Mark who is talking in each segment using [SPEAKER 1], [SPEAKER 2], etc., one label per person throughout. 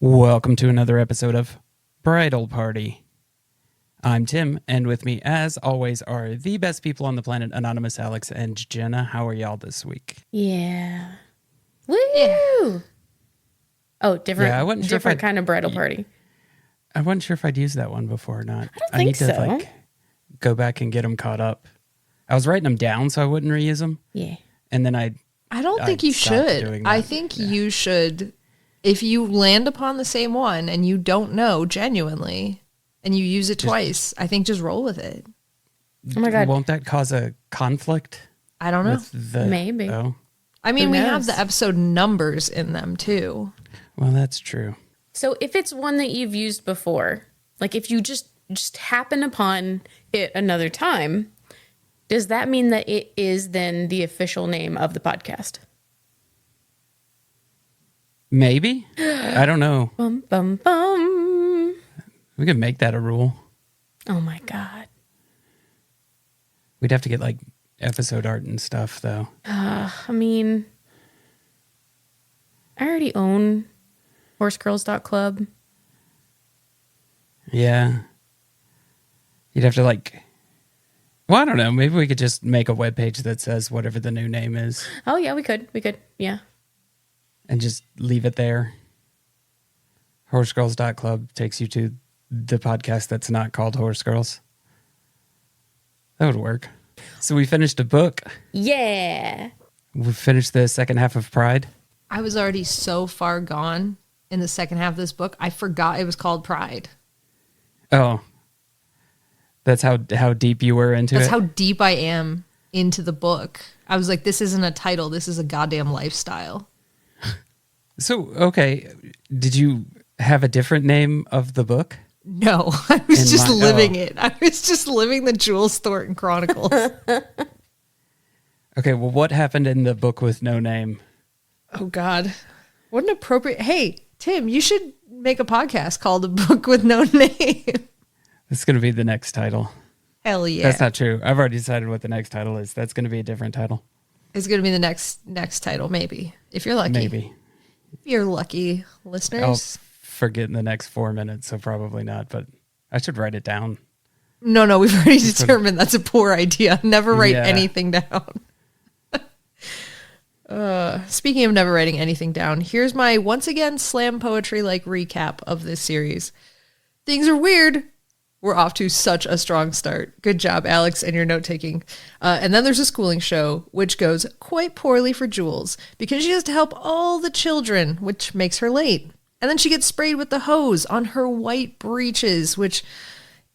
[SPEAKER 1] Welcome to another episode of Bridle Party. I'm Tim, and with me, as always, are the best people on the planet, Anonymous Alex and Jenna. How are y'all this week?
[SPEAKER 2] Yeah. Woo! Yeah. Oh, different kind of bridal party.
[SPEAKER 1] I wasn't sure if I'd used that one before or not.
[SPEAKER 2] I need
[SPEAKER 1] to go back and get them caught up. I was writing them down so I wouldn't reuse them.
[SPEAKER 2] Yeah.
[SPEAKER 1] And then
[SPEAKER 3] I don't think you should. I think you should. If you land upon the same one and you don't know genuinely and you use it twice, I think just roll with it.
[SPEAKER 2] Oh my God.
[SPEAKER 1] Won't that cause a conflict?
[SPEAKER 3] I don't know.
[SPEAKER 2] Maybe.
[SPEAKER 1] Oh.
[SPEAKER 3] I mean, we have the episode numbers in them too.
[SPEAKER 1] Well, that's true.
[SPEAKER 2] So if it's one that you've used before, like if you just happen upon it another time, does that mean that it is then the official name of the podcast?
[SPEAKER 1] Maybe. I don't know.
[SPEAKER 2] Bum, bum, bum.
[SPEAKER 1] We could make that a rule.
[SPEAKER 2] Oh my God.
[SPEAKER 1] We'd have to get like episode art and stuff though.
[SPEAKER 2] I mean, I already own horsegirls.club.
[SPEAKER 1] Yeah. You'd have to well, I don't know. Maybe we could just make a webpage that says whatever the new name is.
[SPEAKER 2] Oh yeah, we could. Yeah.
[SPEAKER 1] And just leave it there. Horsegirls.club takes you to the podcast that's not called Horse Girls. That would work. So we finished a book.
[SPEAKER 2] Yeah.
[SPEAKER 1] We finished the second half of Pride.
[SPEAKER 3] I was already so far gone in the second half of this book, I forgot it was called Pride.
[SPEAKER 1] Oh. That's how deep you were into it?
[SPEAKER 3] That's how deep I am into the book. I was like, this isn't a title. This is a goddamn lifestyle.
[SPEAKER 1] So, okay, did you have a different name of the book?
[SPEAKER 3] No, I was just living it. I was just living the Jules Thornton Chronicles.
[SPEAKER 1] Okay, well, what happened in the book with no name?
[SPEAKER 3] Oh, God. What an appropriate... Hey, Tim, you should make a podcast called A Book with No Name.
[SPEAKER 1] That's going to be the next title.
[SPEAKER 3] Hell yeah.
[SPEAKER 1] That's not true. I've already decided what the next title is. That's going to be a different title.
[SPEAKER 3] It's going to be the next title, maybe, if you're lucky.
[SPEAKER 1] Maybe.
[SPEAKER 3] If you're lucky, listeners.
[SPEAKER 1] I'll forget in the next 4 minutes, so probably not, but I should write it down.
[SPEAKER 3] No, we've already determined that's a poor idea. Never write anything down. Speaking of never writing anything down, here's my, once again, slam poetry-like recap of this series. Things are weird. We're off to such a strong start. Good job, Alex, and your note-taking. And then there's a schooling show, which goes quite poorly for Jules, because she has to help all the children, which makes her late. And then she gets sprayed with the hose on her white breeches, which,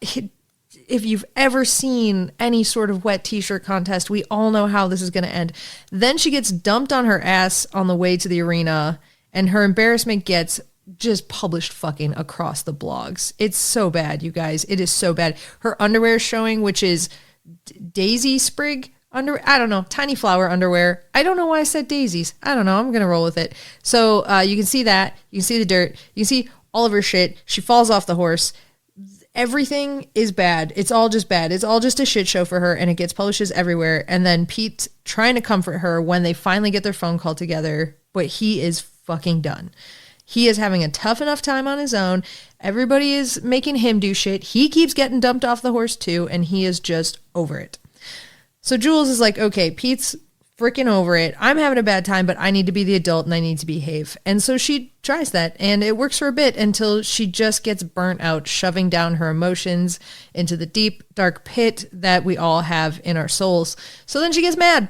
[SPEAKER 3] if you've ever seen any sort of wet t-shirt contest, we all know how this is going to end. Then she gets dumped on her ass on the way to the arena, and her embarrassment gets just published fucking across the blogs. It's so bad, you guys. It is so bad. Her underwear is showing, which is daisy sprig underwear. I don't know. Tiny flower underwear. I don't know why I said daisies. I don't know. I'm going to roll with it. So you can see that. You can see the dirt. You can see all of her shit. She falls off the horse. Everything is bad. It's all just bad. It's all just a shit show for her, and it gets publishes everywhere. And then Pete's trying to comfort her when they finally get their phone call together, but he is fucking done. He is having a tough enough time on his own. Everybody is making him do shit. He keeps getting dumped off the horse too, and he is just over it. So Jules is like, okay, Pete's freaking over it. I'm having a bad time, but I need to be the adult and I need to behave. And so she tries that, and it works for a bit until she just gets burnt out, shoving down her emotions into the deep, dark pit that we all have in our souls. So then she gets mad.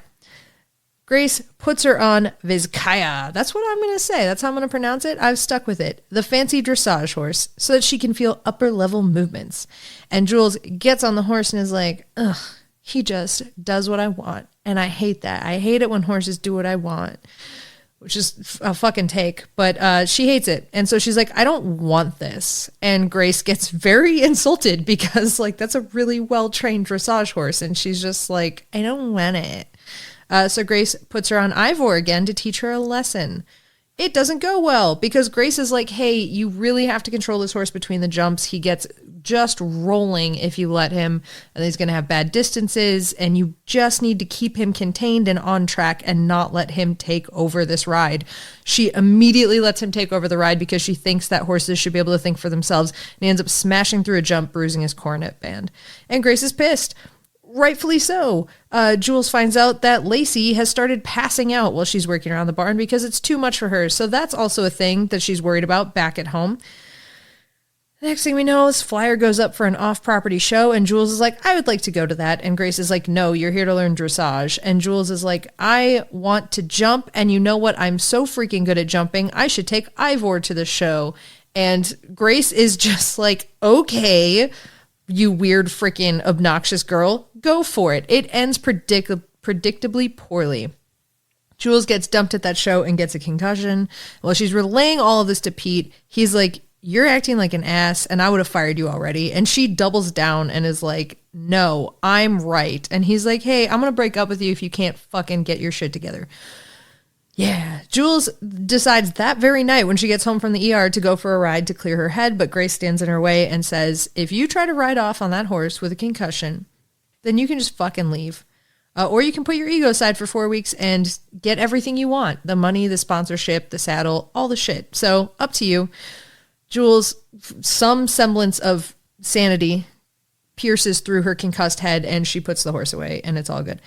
[SPEAKER 3] Grace puts her on Vizcaya. That's what I'm going to say. That's how I'm going to pronounce it. I've stuck with it. The fancy dressage horse, so that she can feel upper level movements. And Jules gets on the horse and is like, ugh, He just does what I want. And I hate that. I hate it when horses do what I want, which is a fucking take. But she hates it. And so she's like, I don't want this. And Grace gets very insulted because, like, that's a really well-trained dressage horse. And she's just like, I don't want it. So Grace puts her on Ivor again to teach her a lesson. It doesn't go well because Grace is like, hey, you really have to control this horse between the jumps. He gets just rolling if you let him, and he's going to have bad distances, and you just need to keep him contained and on track and not let him take over this ride. She immediately lets him take over the ride because she thinks that horses should be able to think for themselves, and he ends up smashing through a jump, bruising his cornet band. And Grace is pissed. Rightfully so. Jules finds out that Lacey has started passing out while she's working around the barn because it's too much for her. So that's also a thing that she's worried about back at home. The next thing we know is Flyer goes up for an off-property show, and Jules is like, I would like to go to that. And Grace is like, no, you're here to learn dressage. And Jules is like, I want to jump, and you know what? I'm so freaking good at jumping. I should take Ivor to the show. And Grace is just like, okay, you weird freaking obnoxious girl, go for it. It ends predictably poorly. Jules gets dumped at that show and gets a concussion. While she's relaying all of this to Pete, he's like, you're acting like an ass and I would have fired you already. And she doubles down and is like, no, I'm right. And he's like, hey, I'm going to break up with you if you can't fucking get your shit together. Yeah. Jules decides that very night when she gets home from the ER to go for a ride to clear her head, but Grace stands in her way and says, if you try to ride off on that horse with a concussion, then you can just fucking leave. Or you can put your ego aside for 4 weeks and get everything you want. The money, the sponsorship, the saddle, all the shit. So up to you. Jules, some semblance of sanity pierces through her concussed head and she puts the horse away and it's all good.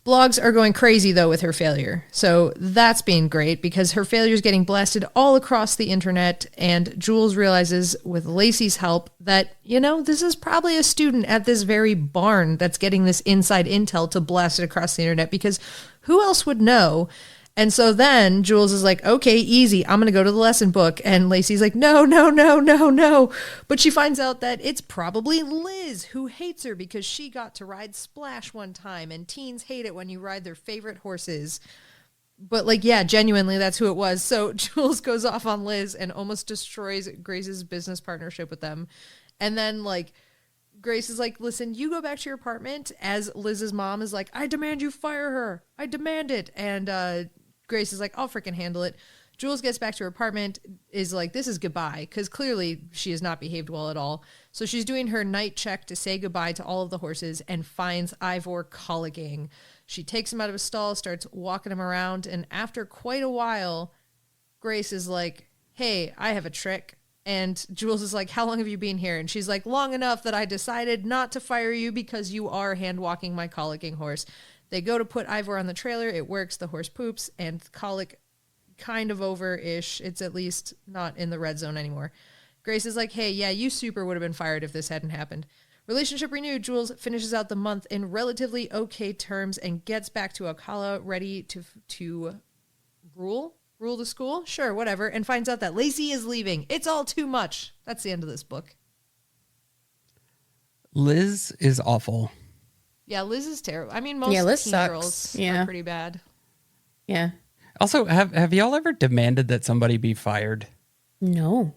[SPEAKER 3] Blogs are going crazy, though, with her failure. So that's being great because her failure is getting blasted all across the internet. And Jules realizes with Lacey's help that, you know, this is probably a student at this very barn that's getting this inside intel to blast it across the internet because who else would know? And so then Jules is like, okay, easy. I'm going to go to the lesson book. And Lacey's like, no, no, no, no, no. But she finds out that it's probably Liz who hates her because she got to ride Splash one time. And teens hate it when you ride their favorite horses. But like, yeah, genuinely, that's who it was. So Jules goes off on Liz and almost destroys Grace's business partnership with them. And then like, Grace is like, listen, you go back to your apartment, as Liz's mom is like, I demand you fire her. I demand it. And Grace is like, I'll freaking handle it. Jules gets back to her apartment, is like, this is goodbye, because clearly she has not behaved well at all. So she's doing her night check to say goodbye to all of the horses and finds Ivor colicking. She takes him out of his stall, starts walking him around, and after quite a while, Grace is like, hey, I have a trick. And Jules is like, how long have you been here? And she's like, long enough that I decided not to fire you because you are hand-walking my colicking horse. They go to put Ivor on the trailer. It works. The horse poops and colic kind of over-ish. It's at least not in the red zone anymore. Grace is like, hey, yeah, you super would have been fired if this hadn't happened. Relationship renewed. Jules finishes out the month in relatively okay terms and gets back to Ocala ready to rule the school. Sure, whatever. And finds out that Lacey is leaving. It's all too much. That's the end of this book.
[SPEAKER 1] Liz is awful.
[SPEAKER 3] Yeah, Liz is terrible. I mean, most
[SPEAKER 2] Liz
[SPEAKER 3] teen
[SPEAKER 2] sucks.
[SPEAKER 3] girls
[SPEAKER 2] Yeah.
[SPEAKER 3] are pretty bad.
[SPEAKER 2] Yeah.
[SPEAKER 1] Also, have y'all ever demanded that somebody be fired?
[SPEAKER 2] No.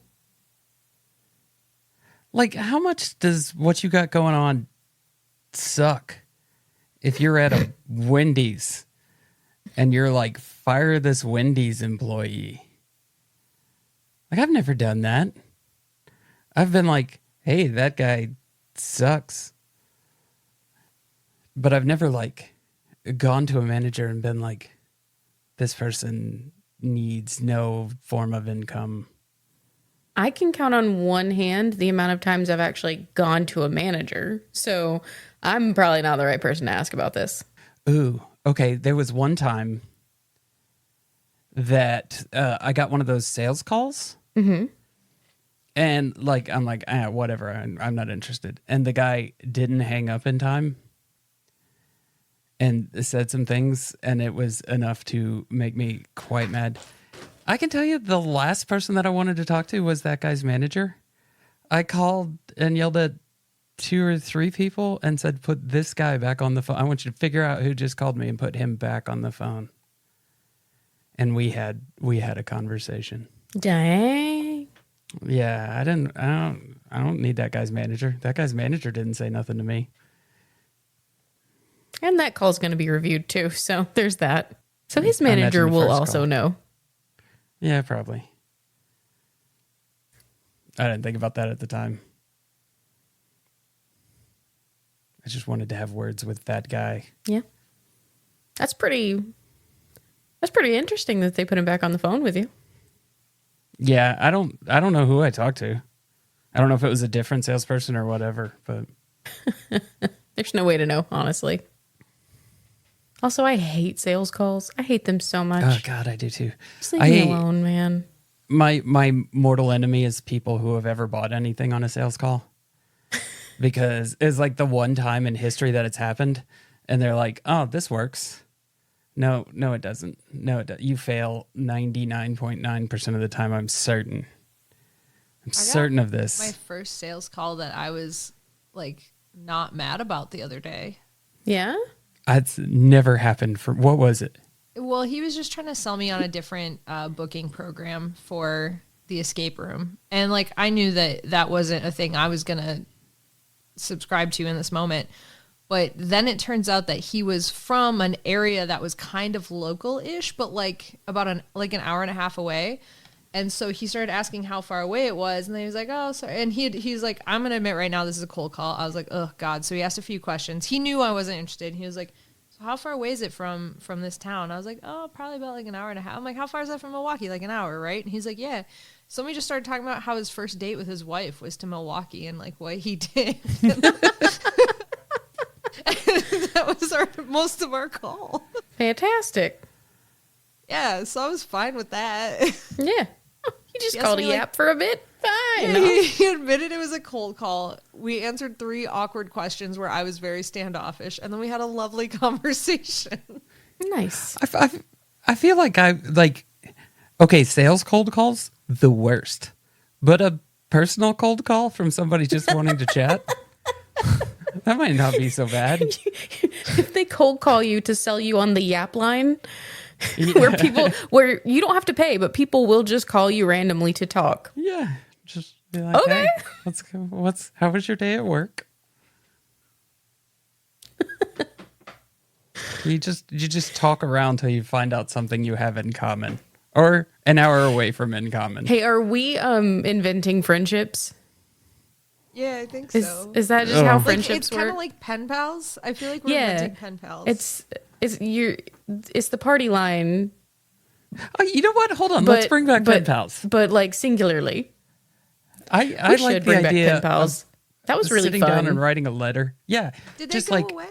[SPEAKER 1] Like, how much does what you got going on suck if you're at a Wendy's and you're like, fire this Wendy's employee? Like, I've never done that. I've been like, hey, that guy sucks. But I've never like gone to a manager and been like, this person needs no form of income.
[SPEAKER 2] I can count on one hand the amount of times I've actually gone to a manager. So I'm probably not the right person to ask about this.
[SPEAKER 1] Ooh, okay. There was one time that I got one of those sales calls.
[SPEAKER 2] Mm-hmm.
[SPEAKER 1] And like, I'm like, whatever. I'm not interested. And the guy didn't hang up in time and said some things, and it was enough to make me quite mad. I can tell you the last person that I wanted to talk to was that guy's manager. I called and yelled at 2 or 3 people and said, put this guy back on the phone. I want you to figure out who just called me and put him back on the phone. And we had a conversation.
[SPEAKER 2] Dang.
[SPEAKER 1] Yeah, I don't need that guy's manager. That guy's manager didn't say nothing to me.
[SPEAKER 2] And that call's going to be reviewed too. So there's that. So his
[SPEAKER 1] I imagine
[SPEAKER 2] manager
[SPEAKER 1] the
[SPEAKER 2] will
[SPEAKER 1] first
[SPEAKER 2] also
[SPEAKER 1] call.
[SPEAKER 2] know.
[SPEAKER 1] Yeah, probably. I didn't think about that at the time. I just wanted to have words with that guy.
[SPEAKER 2] Yeah. That's pretty interesting that they put him back on the phone with you.
[SPEAKER 1] Yeah, I don't know who I talked to. I don't know if it was a different salesperson or whatever, but
[SPEAKER 2] There's no way to know, honestly. Also, I hate sales calls. I hate them so much.
[SPEAKER 1] oh god, I do too.
[SPEAKER 2] Just leave me alone, man.
[SPEAKER 1] My mortal enemy is people who have ever bought anything on a sales call. Because it's like the one time in history that it's happened and they're like, "Oh, this works." No, it doesn't. No, it doesn't. You fail 99.9% of the time, I'm certain. I'm certain of this.
[SPEAKER 3] My first sales call that I was like not mad about the other day.
[SPEAKER 2] Yeah?
[SPEAKER 1] It's never happened for, what was it?
[SPEAKER 3] Well, he was just trying to sell me on a different booking program for the escape room. And like, I knew that wasn't a thing I was going to subscribe to in this moment. But then it turns out that he was from an area that was kind of local-ish, but like about an hour and a half away. And so he started asking how far away it was. And then he was like, oh, sorry. And he's like, I'm going to admit right now, this is a cold call. I was like, oh, God. So he asked a few questions. He knew I wasn't interested. He was like, so how far away is it from this town? I was like, oh, probably about like an hour and a half. I'm like, how far is that from Milwaukee? Like an hour, right? And he's like, yeah. So we just started talking about how his first date with his wife was to Milwaukee and like what he did. That was most of our call.
[SPEAKER 2] Fantastic.
[SPEAKER 3] Yeah, so I was fine with that.
[SPEAKER 2] Yeah. He just
[SPEAKER 3] Yes,
[SPEAKER 2] called a
[SPEAKER 3] we, like-
[SPEAKER 2] yap for a bit. Fine.
[SPEAKER 3] Yeah,
[SPEAKER 2] No.
[SPEAKER 3] he admitted it was a cold call. We answered 3 awkward questions where I was very standoffish, and then we had a lovely conversation.
[SPEAKER 2] Nice.
[SPEAKER 1] I feel like okay, sales cold calls, the worst. But a personal cold call from somebody just wanting to chat, that might not be so bad.
[SPEAKER 2] If they cold call you to sell you on the Yap line, where you don't have to pay, but people will just call you randomly to talk.
[SPEAKER 1] Yeah, just be like,
[SPEAKER 2] Okay.
[SPEAKER 1] hey, how was your day at work? You just talk around till you find out something you have in common, or an hour away from in common.
[SPEAKER 2] Hey, are we inventing friendships?
[SPEAKER 3] Yeah, I think
[SPEAKER 2] Is
[SPEAKER 3] so.
[SPEAKER 2] is that just how
[SPEAKER 3] Like,
[SPEAKER 2] friendships
[SPEAKER 3] it's kind
[SPEAKER 2] work?
[SPEAKER 3] of like pen pals. I feel like we're
[SPEAKER 2] Yeah.
[SPEAKER 3] inventing pen pals.
[SPEAKER 2] It's the party line,
[SPEAKER 1] Oh, you know what? Hold on. Let's bring back pen pals.
[SPEAKER 2] but like singularly.
[SPEAKER 1] I
[SPEAKER 2] We
[SPEAKER 1] like
[SPEAKER 2] should
[SPEAKER 1] the
[SPEAKER 2] bring back
[SPEAKER 1] idea
[SPEAKER 2] pen pals.
[SPEAKER 1] of
[SPEAKER 2] That was really
[SPEAKER 1] sitting
[SPEAKER 2] fun.
[SPEAKER 1] down and writing a letter. Yeah,
[SPEAKER 3] Did they
[SPEAKER 1] just
[SPEAKER 3] go
[SPEAKER 1] like
[SPEAKER 3] away?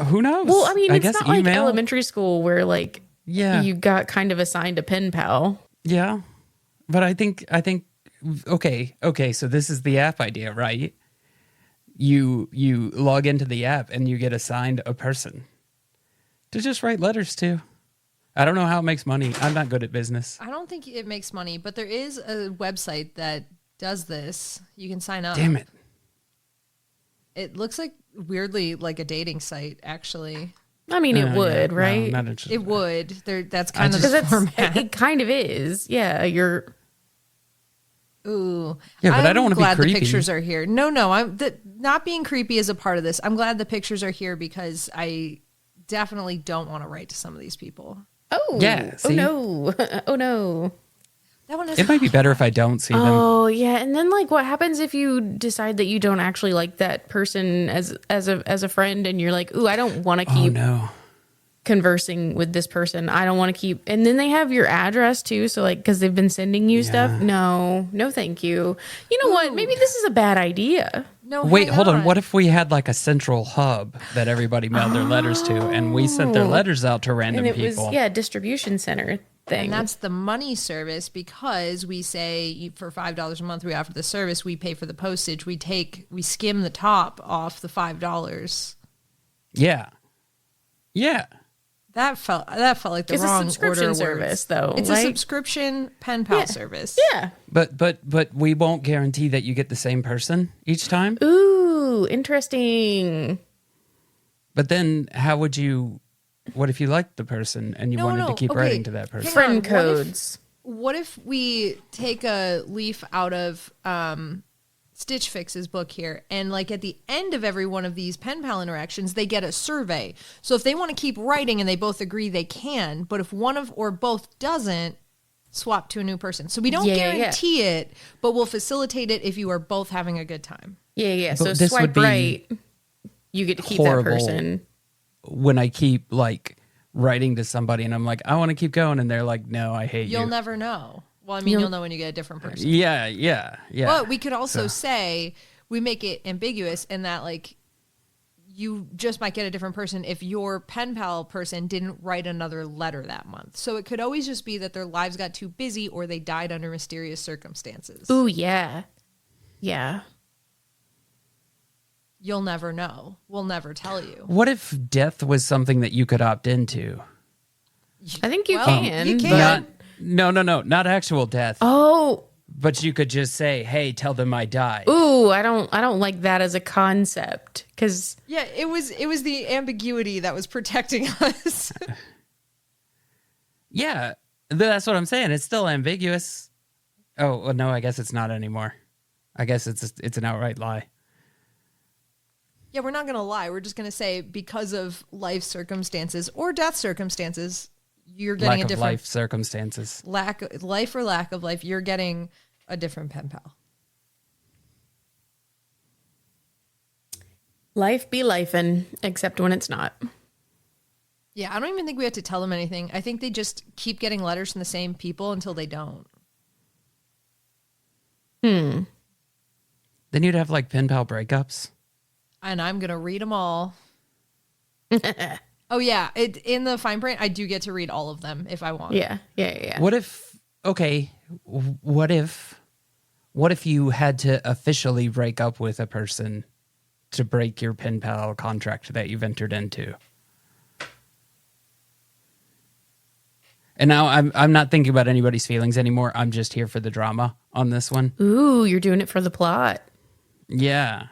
[SPEAKER 1] who knows?
[SPEAKER 2] Well, I mean,
[SPEAKER 1] I
[SPEAKER 2] it's
[SPEAKER 1] guess
[SPEAKER 2] not like
[SPEAKER 1] email.
[SPEAKER 2] elementary school where like
[SPEAKER 1] Yeah.
[SPEAKER 2] you got kind of assigned a pen pal.
[SPEAKER 1] Yeah, but I think okay. So this is the app idea, right? You log into the app and you get assigned a person to just write letters to. I don't know how it makes money. I'm not good at business.
[SPEAKER 3] I don't think it makes money, but there is a website that does this. You can sign up.
[SPEAKER 1] Damn it.
[SPEAKER 3] It looks like weirdly like a dating site, actually.
[SPEAKER 2] I mean, it
[SPEAKER 1] Yeah,
[SPEAKER 2] would,
[SPEAKER 1] no,
[SPEAKER 2] right?
[SPEAKER 1] not interested.
[SPEAKER 3] It would. That's kind of
[SPEAKER 1] just-
[SPEAKER 3] the
[SPEAKER 2] Because
[SPEAKER 3] format.
[SPEAKER 2] it kind of is. Yeah, you're.
[SPEAKER 3] Ooh.
[SPEAKER 1] Yeah, but I
[SPEAKER 3] I'm
[SPEAKER 1] don't wanna be
[SPEAKER 3] glad
[SPEAKER 1] creepy.
[SPEAKER 3] the pictures are here. No, not being creepy is a part of this. I'm glad the pictures are here because I definitely don't want to write to some of these people.
[SPEAKER 2] Oh,
[SPEAKER 1] Yeah,
[SPEAKER 2] Oh
[SPEAKER 1] see?
[SPEAKER 2] no! Oh no!
[SPEAKER 3] That one is
[SPEAKER 1] It might be better if I don't see them.
[SPEAKER 2] Oh yeah, and then like, what happens if you decide that you don't actually like that person as a friend, and you're like, ooh, I don't want to
[SPEAKER 1] Oh
[SPEAKER 2] keep
[SPEAKER 1] no.
[SPEAKER 2] conversing with this person. I don't want to keep, and then they have your address too. So like, because they've been sending you stuff. No, thank you. You know what? Maybe this is a bad idea.
[SPEAKER 3] No,
[SPEAKER 1] Wait,
[SPEAKER 3] hang
[SPEAKER 1] hold on. What if we had like a central hub that everybody mailed their letters to, and we sent their letters out to random
[SPEAKER 2] And it
[SPEAKER 1] people?
[SPEAKER 2] was distribution center thing.
[SPEAKER 3] And that's the money service because we say for $5 a month we offer the service, we pay for the postage, we skim the top off the $5.
[SPEAKER 1] Yeah. Yeah.
[SPEAKER 3] That felt like the
[SPEAKER 2] It's a
[SPEAKER 3] wrong
[SPEAKER 2] subscription
[SPEAKER 3] order of
[SPEAKER 2] service,
[SPEAKER 3] words.
[SPEAKER 2] though.
[SPEAKER 3] It's
[SPEAKER 2] right?
[SPEAKER 3] a subscription pen pal service.
[SPEAKER 2] Yeah.
[SPEAKER 1] But we won't guarantee that you get the same person each time.
[SPEAKER 2] Ooh, interesting.
[SPEAKER 1] But then how would you? What if you liked the person and you wanted to keep
[SPEAKER 3] okay.
[SPEAKER 1] writing to that person?
[SPEAKER 3] Hang on.
[SPEAKER 2] Friend codes.
[SPEAKER 3] What if we take a leaf out of Stitch Fix's book here, and like at the end of every one of these pen pal interactions, they get a survey. So if they want to keep writing and they both agree, they can. But if one of or both doesn't, swap to a new person. So we don't guarantee it, but we'll facilitate it if you are both having a good time.
[SPEAKER 2] Yeah. So
[SPEAKER 1] But this
[SPEAKER 2] swipe
[SPEAKER 1] would be
[SPEAKER 2] right, you get to keep that
[SPEAKER 1] horrible.
[SPEAKER 2] person.
[SPEAKER 1] When I keep like writing to somebody and I'm like, I want to keep going, and they're like, no, I hate you.
[SPEAKER 3] You'll never know. Well, I mean, you'll know when you get a different person.
[SPEAKER 1] Yeah.
[SPEAKER 3] But we could also say we make it ambiguous in that, like, you just might get a different person if your pen pal person didn't write another letter that month. So it could always just be that their lives got too busy or they died under mysterious circumstances.
[SPEAKER 2] Ooh, yeah. Yeah.
[SPEAKER 3] You'll never know. We'll never tell you.
[SPEAKER 1] What if death was something that you could opt into?
[SPEAKER 2] I think you
[SPEAKER 3] Well,
[SPEAKER 2] can.
[SPEAKER 3] you can.
[SPEAKER 2] but-
[SPEAKER 1] No, not actual death.
[SPEAKER 2] Oh,
[SPEAKER 1] But you could just say, "Hey, tell them I died."
[SPEAKER 2] ooh, I don't like that as a concept because
[SPEAKER 3] Yeah, it was the ambiguity that was protecting us.
[SPEAKER 1] Yeah, that's what I'm saying. It's still ambiguous. Oh well, no, I guess it's not anymore. I guess it's an outright lie.
[SPEAKER 3] Yeah, we're not going to lie. We're just going to say because of life circumstances or death circumstances, you're getting
[SPEAKER 1] Lack
[SPEAKER 3] a
[SPEAKER 1] of
[SPEAKER 3] different
[SPEAKER 1] life circumstances.
[SPEAKER 3] life or lack of life, you're getting a different pen pal.
[SPEAKER 2] life be lifing, except when it's not.
[SPEAKER 3] Yeah, I don't even think we have to tell them anything. I think they just keep getting letters from the same people until they don't.
[SPEAKER 1] Then you'd have like pen pal breakups.
[SPEAKER 3] And I'm going to read them all. Oh, yeah. In the fine print, I do get to read all of them if I want.
[SPEAKER 2] Yeah.
[SPEAKER 1] What if? Okay, what if you had to officially break up with a person to break your pen pal contract that you've entered into? And now I'm not thinking about anybody's feelings anymore. I'm just here for the drama on this one.
[SPEAKER 2] Ooh, you're doing it for the plot.
[SPEAKER 1] Yeah.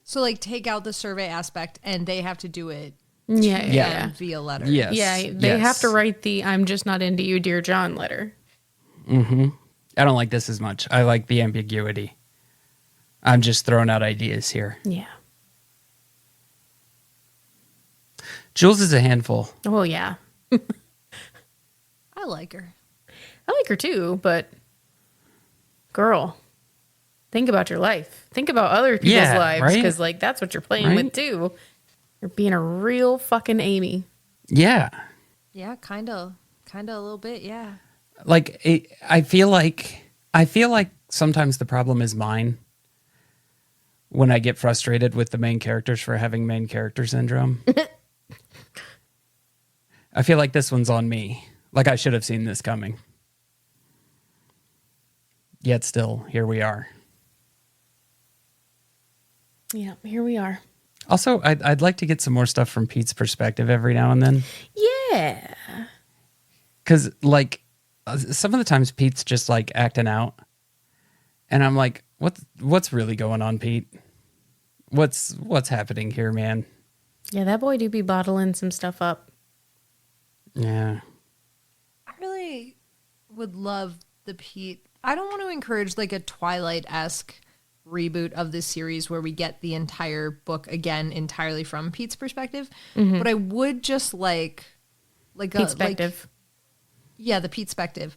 [SPEAKER 3] So, like, take out the survey aspect and they have to do it
[SPEAKER 2] Yeah.
[SPEAKER 3] via letter.
[SPEAKER 1] Yes.
[SPEAKER 2] Yeah, they have to write the "I'm just not into you, dear John" letter.
[SPEAKER 1] I don't like this as much. I like the ambiguity. I'm just throwing out ideas here.
[SPEAKER 2] Yeah.
[SPEAKER 1] Jules is a handful.
[SPEAKER 2] Oh yeah.
[SPEAKER 3] I like her.
[SPEAKER 2] I like her too, but girl, think about your life. Think about other people's
[SPEAKER 1] Yeah,
[SPEAKER 2] lives
[SPEAKER 1] right?
[SPEAKER 2] because like that's what you're playing
[SPEAKER 1] Right?
[SPEAKER 2] with too. You're being a real fucking Amy.
[SPEAKER 1] Yeah.
[SPEAKER 3] Yeah, kind of a little bit, yeah.
[SPEAKER 1] Like I feel like sometimes the problem is mine when I get frustrated with the main characters for having main character syndrome. I feel like this one's on me. Like I should have seen this coming. Yet still, here we are.
[SPEAKER 2] Yeah, here we are.
[SPEAKER 1] Also, I'd like to get some more stuff from Pete's perspective every now and then.
[SPEAKER 2] Yeah.
[SPEAKER 1] Because, like, some of the times Pete's just, like, acting out. And I'm like, what's really going on, Pete? What's happening here, man?
[SPEAKER 2] Yeah, that boy do be bottling some stuff up.
[SPEAKER 1] Yeah.
[SPEAKER 3] I really would love the Pete. I don't want to encourage like a Twilight-esque reboot of this series where we get the entire book again entirely from Pete's perspective, but I would just like
[SPEAKER 2] Pete's
[SPEAKER 3] a
[SPEAKER 2] perspective.
[SPEAKER 3] the Pete perspective.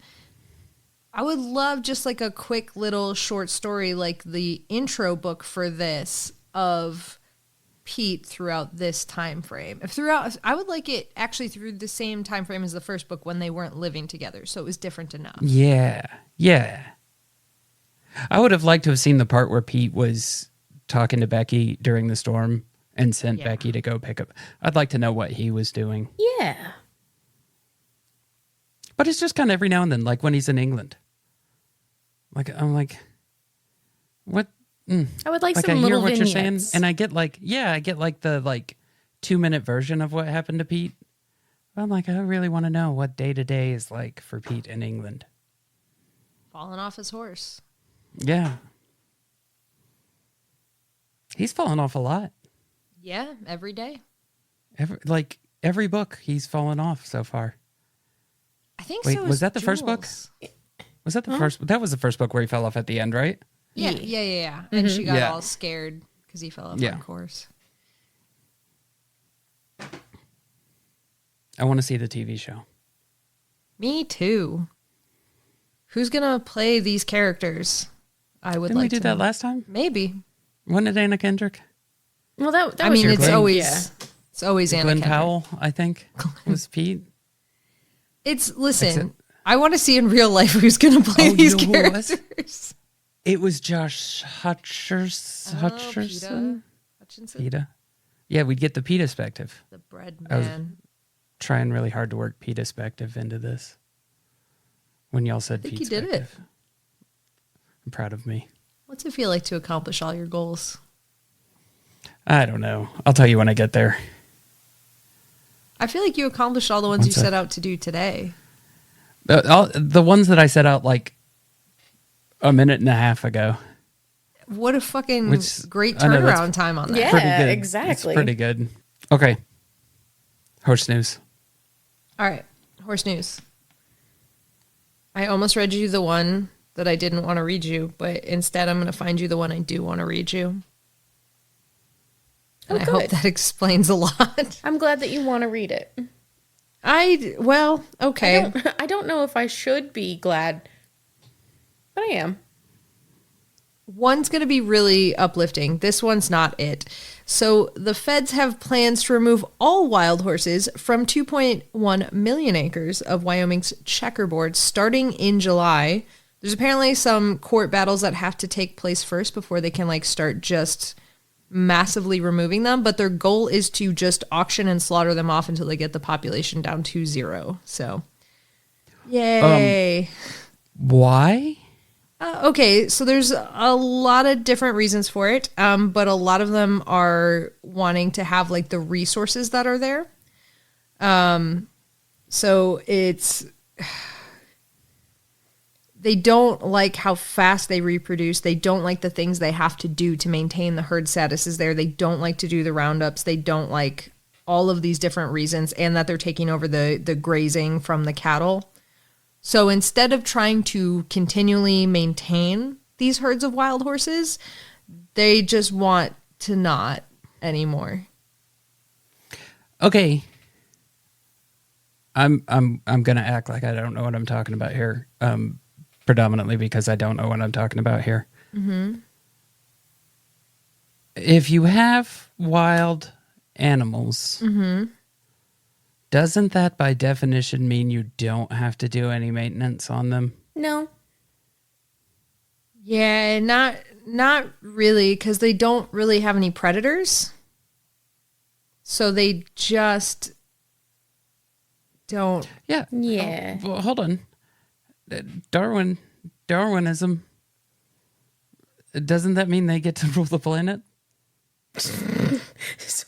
[SPEAKER 3] I would love just like a quick little short story like the intro book for this of Pete throughout this time frame. I would like it actually through the same time frame as the first book when they weren't living together, so it was different enough.
[SPEAKER 1] Yeah. I would have liked to have seen the part where Pete was talking to Becky during the storm and sent Becky to go pick up. I'd like to know what he was doing.
[SPEAKER 2] Yeah.
[SPEAKER 1] But it's just kind of every now and then, like when he's in England. Like, I'm like, what?
[SPEAKER 2] I would like
[SPEAKER 1] Like,
[SPEAKER 2] some
[SPEAKER 1] I
[SPEAKER 2] little
[SPEAKER 1] hear what
[SPEAKER 2] vignettes.
[SPEAKER 1] you're saying. And I get like the 2-minute version of what happened to Pete. I'm like, I really want to know what day to day is like for Pete in England.
[SPEAKER 3] Falling off his horse.
[SPEAKER 1] Yeah. He's fallen off a lot.
[SPEAKER 3] Yeah, every day.
[SPEAKER 1] Every book he's fallen off so far.
[SPEAKER 3] I think
[SPEAKER 1] Wait,
[SPEAKER 3] so.
[SPEAKER 1] was that the first book?
[SPEAKER 3] Jules.
[SPEAKER 1] Was that the first? That was the first book where he fell off at the end, right?
[SPEAKER 3] Yeah. And she got
[SPEAKER 1] Yeah.
[SPEAKER 3] all scared because he fell off
[SPEAKER 1] Yeah.
[SPEAKER 3] on course.
[SPEAKER 1] I want to see the TV show.
[SPEAKER 3] Me too. Who's gonna play these characters? I would
[SPEAKER 1] Didn't we
[SPEAKER 3] like
[SPEAKER 1] do
[SPEAKER 3] to
[SPEAKER 1] that
[SPEAKER 3] know.
[SPEAKER 1] last time?
[SPEAKER 3] Maybe.
[SPEAKER 1] Wasn't it Anna Kendrick?
[SPEAKER 2] Well, that
[SPEAKER 3] I
[SPEAKER 2] was
[SPEAKER 3] mean,
[SPEAKER 2] your
[SPEAKER 3] it's
[SPEAKER 2] Glenn.
[SPEAKER 3] always
[SPEAKER 2] Yeah.
[SPEAKER 3] it's always Anna
[SPEAKER 1] Glenn
[SPEAKER 3] Kendrick.
[SPEAKER 1] Powell, I think, was Pete.
[SPEAKER 3] Listen.
[SPEAKER 1] Except-
[SPEAKER 3] I want to see in real life who's gonna play
[SPEAKER 1] Oh,
[SPEAKER 3] these
[SPEAKER 1] you know who it was?
[SPEAKER 3] characters.
[SPEAKER 1] It was Josh Hutcherson.
[SPEAKER 3] Hutchinson,
[SPEAKER 1] PETA. Yeah, we'd get the PETA perspective.
[SPEAKER 3] the bread
[SPEAKER 1] I was-
[SPEAKER 3] man.
[SPEAKER 1] Trying really hard to work PETA perspective into this. When y'all said
[SPEAKER 3] I think
[SPEAKER 1] PETA
[SPEAKER 3] you did it.
[SPEAKER 1] perspective. I'm proud of me.
[SPEAKER 3] What's it feel like to accomplish all your goals?
[SPEAKER 1] I don't know. I'll tell you when I get there.
[SPEAKER 3] I feel like you accomplished all the ones
[SPEAKER 1] One
[SPEAKER 3] you
[SPEAKER 1] sec.
[SPEAKER 3] set out to do today.
[SPEAKER 1] The ones that I set out like a minute and a half ago.
[SPEAKER 3] What a fucking
[SPEAKER 1] Which-
[SPEAKER 3] great
[SPEAKER 1] I know, that's
[SPEAKER 3] turnaround time on that.
[SPEAKER 2] Yeah.
[SPEAKER 1] Pretty good.
[SPEAKER 2] exactly.
[SPEAKER 1] It's pretty good. Okay. Horse news.
[SPEAKER 3] All right, horse news. I almost read you the one that I didn't want to read you, but instead I'm going to find you the one I do want to read you. And I hope
[SPEAKER 2] good.
[SPEAKER 3] that explains a lot.
[SPEAKER 2] I'm glad that you want to read it.
[SPEAKER 3] Okay.
[SPEAKER 2] I don't know if I should be glad, but I am.
[SPEAKER 3] One's going to be really uplifting. This one's not it. So the feds have plans to remove all wild horses from 2.1 million acres of Wyoming's checkerboard starting in July. There's apparently some court battles that have to take place first before they can start just massively removing them. But their goal is to just auction and slaughter them off until they get the population down to 0. So, yay.
[SPEAKER 1] Why?
[SPEAKER 3] Okay, so there's a lot of different reasons for it, but a lot of them are wanting to have the resources that are there. So they don't like how fast they reproduce. They don't like the things they have to do to maintain the herd statuses there. They don't like to do the roundups. They don't like all of these different reasons, and that they're taking over the grazing from the cattle. So instead of trying to continually maintain these herds of wild horses, they just want to not anymore.
[SPEAKER 1] Okay. I'm gonna act like I don't know what I'm talking about here. Predominantly because I don't know what I'm talking about here. Mm-hmm. If you have wild animals, doesn't that by definition mean you don't have to do any maintenance on them?
[SPEAKER 2] No.
[SPEAKER 3] Yeah, not really, because they don't really have any predators. So they just don't.
[SPEAKER 1] Yeah.
[SPEAKER 2] Yeah.
[SPEAKER 1] Well, hold on. Darwinism. Doesn't that mean they get to rule the planet?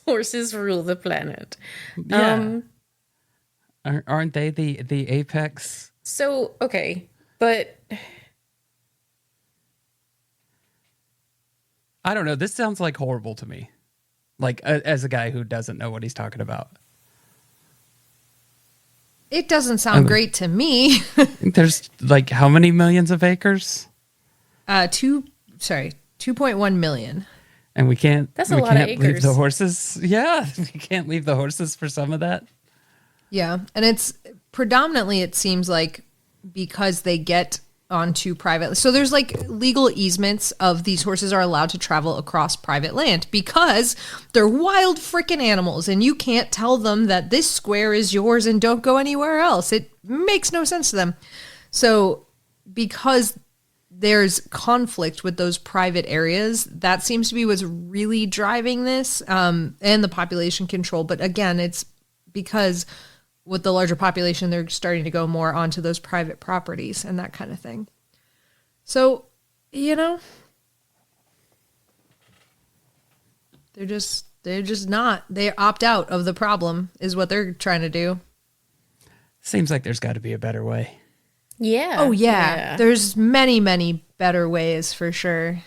[SPEAKER 2] Horses rule the planet.
[SPEAKER 1] Yeah. Aren't they the apex?
[SPEAKER 2] So, okay, but
[SPEAKER 1] I don't know. This sounds like horrible to me. As a guy who doesn't know what he's talking about.
[SPEAKER 3] It doesn't sound great to me.
[SPEAKER 1] There's how many millions of acres?
[SPEAKER 3] 2.1 million.
[SPEAKER 1] And we can't.
[SPEAKER 2] That's a
[SPEAKER 1] we
[SPEAKER 2] lot of
[SPEAKER 1] can't leave
[SPEAKER 2] acres.
[SPEAKER 1] the horses. Yeah, we can't leave the horses for some of that.
[SPEAKER 3] Yeah, and it's predominantly, it seems like, because they get onto private. So there's legal easements of these horses are allowed to travel across private land because they're wild freaking animals, and you can't tell them that this square is yours and don't go anywhere else. It makes no sense to them. So because there's conflict with those private areas, that seems to be what's really driving this, and the population control. But again, it's because with the larger population, they're starting to go more onto those private properties and that kind of thing. So, they're just not. They opt out of the problem is what they're trying to do.
[SPEAKER 1] Seems like there's got to be a better way.
[SPEAKER 2] Yeah.
[SPEAKER 3] Oh, yeah. There's many, many better ways for sure.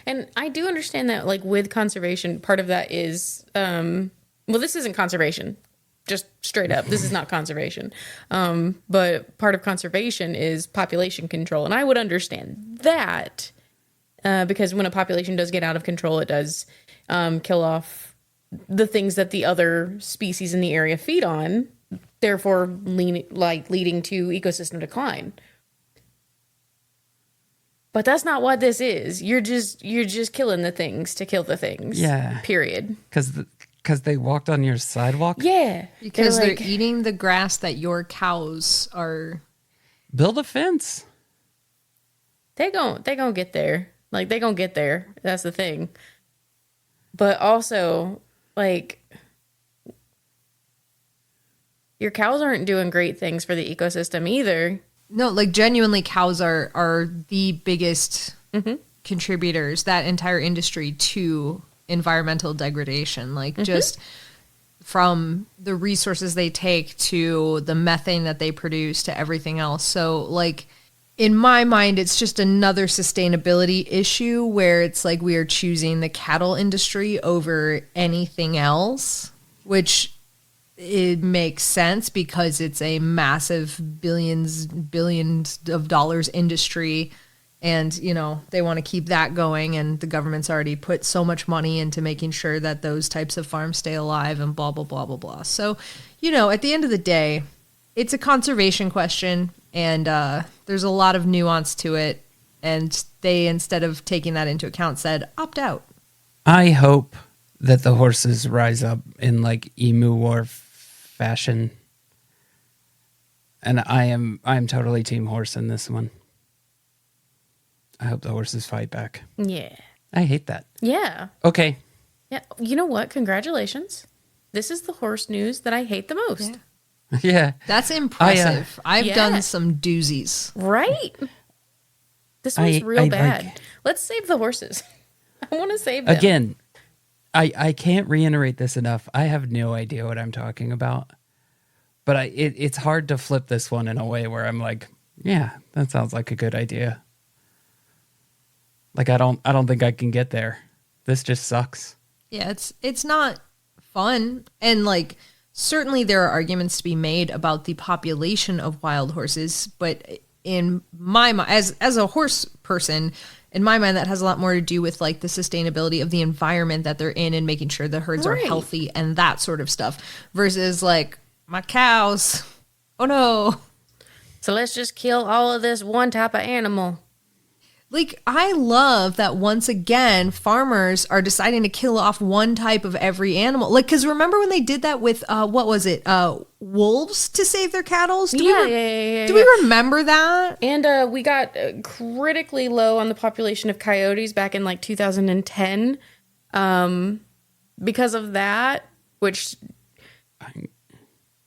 [SPEAKER 2] And I do understand that, like, with conservation, part of that is, well, this isn't conservation. Just straight up, this is not conservation. But part of conservation is population control. And I would understand that because when a population does get out of control, it does kill off the things that the other species in the area feed on, therefore leading to ecosystem decline. But that's not what this is. You're just killing the things to kill the things.
[SPEAKER 1] Yeah.
[SPEAKER 2] Period.
[SPEAKER 1] Because they walked on your sidewalk?
[SPEAKER 2] Yeah.
[SPEAKER 3] Because they're eating the grass that your cows are.
[SPEAKER 1] Build a fence.
[SPEAKER 2] They gon' get there. Like, they gon' get there. That's the thing. But also, like, your cows aren't doing great things for the ecosystem either.
[SPEAKER 3] No, like, genuinely, cows are the biggest contributors, that entire industry, to environmental degradation. Like, just from the resources they take to the methane that they produce to everything else. So, like, in my mind, it's just another sustainability issue where it's like we are choosing the cattle industry over anything else, which it makes sense because it's a massive billions of dollars industry. And, you know, they want to keep that going. And the government's already put so much money into making sure that those types of farms stay alive and blah, blah, blah, blah, blah. So, you know, at the end of the day, it's a conservation question. And there's a lot of nuance to it. And they, instead of taking that into account, said, opt out.
[SPEAKER 1] I hope that the horses rise up in like emu war fashion. And I'm totally team horse in this one. I hope the horses fight back.
[SPEAKER 2] Yeah.
[SPEAKER 1] I hate that.
[SPEAKER 2] Yeah.
[SPEAKER 1] Okay.
[SPEAKER 2] Yeah. You know what? Congratulations. This is the horse news that I hate the most.
[SPEAKER 3] Yeah.
[SPEAKER 1] Yeah.
[SPEAKER 3] That's impressive. I've
[SPEAKER 2] Yeah.
[SPEAKER 3] done some doozies.
[SPEAKER 2] Right? This one's real
[SPEAKER 1] I
[SPEAKER 2] bad.
[SPEAKER 1] like-
[SPEAKER 2] Let's save the horses. I want to save them.
[SPEAKER 1] Again, I can't reiterate this enough. I have no idea what I'm talking about. But it's hard to flip this one in a way where I'm like, yeah, that sounds like a good idea. Like I don't think I can get there. This just sucks.
[SPEAKER 3] Yeah, it's not fun. And like certainly there are arguments to be made about the population of wild horses, but in my mind, as a horse person, in my mind that has a lot more to do with like the sustainability of the environment that they're in and making sure the herds are
[SPEAKER 2] Right.
[SPEAKER 3] healthy and that sort of stuff versus like my cows. Oh no.
[SPEAKER 2] So let's just kill all of this one type of animal.
[SPEAKER 3] Like, I love that once again, farmers are deciding to kill off one type of every animal. Like, because remember when they did that with, what was it? Wolves to save their cattle? Do we remember that?
[SPEAKER 2] And we got critically low on the population of coyotes back in like 2010 because of that, which...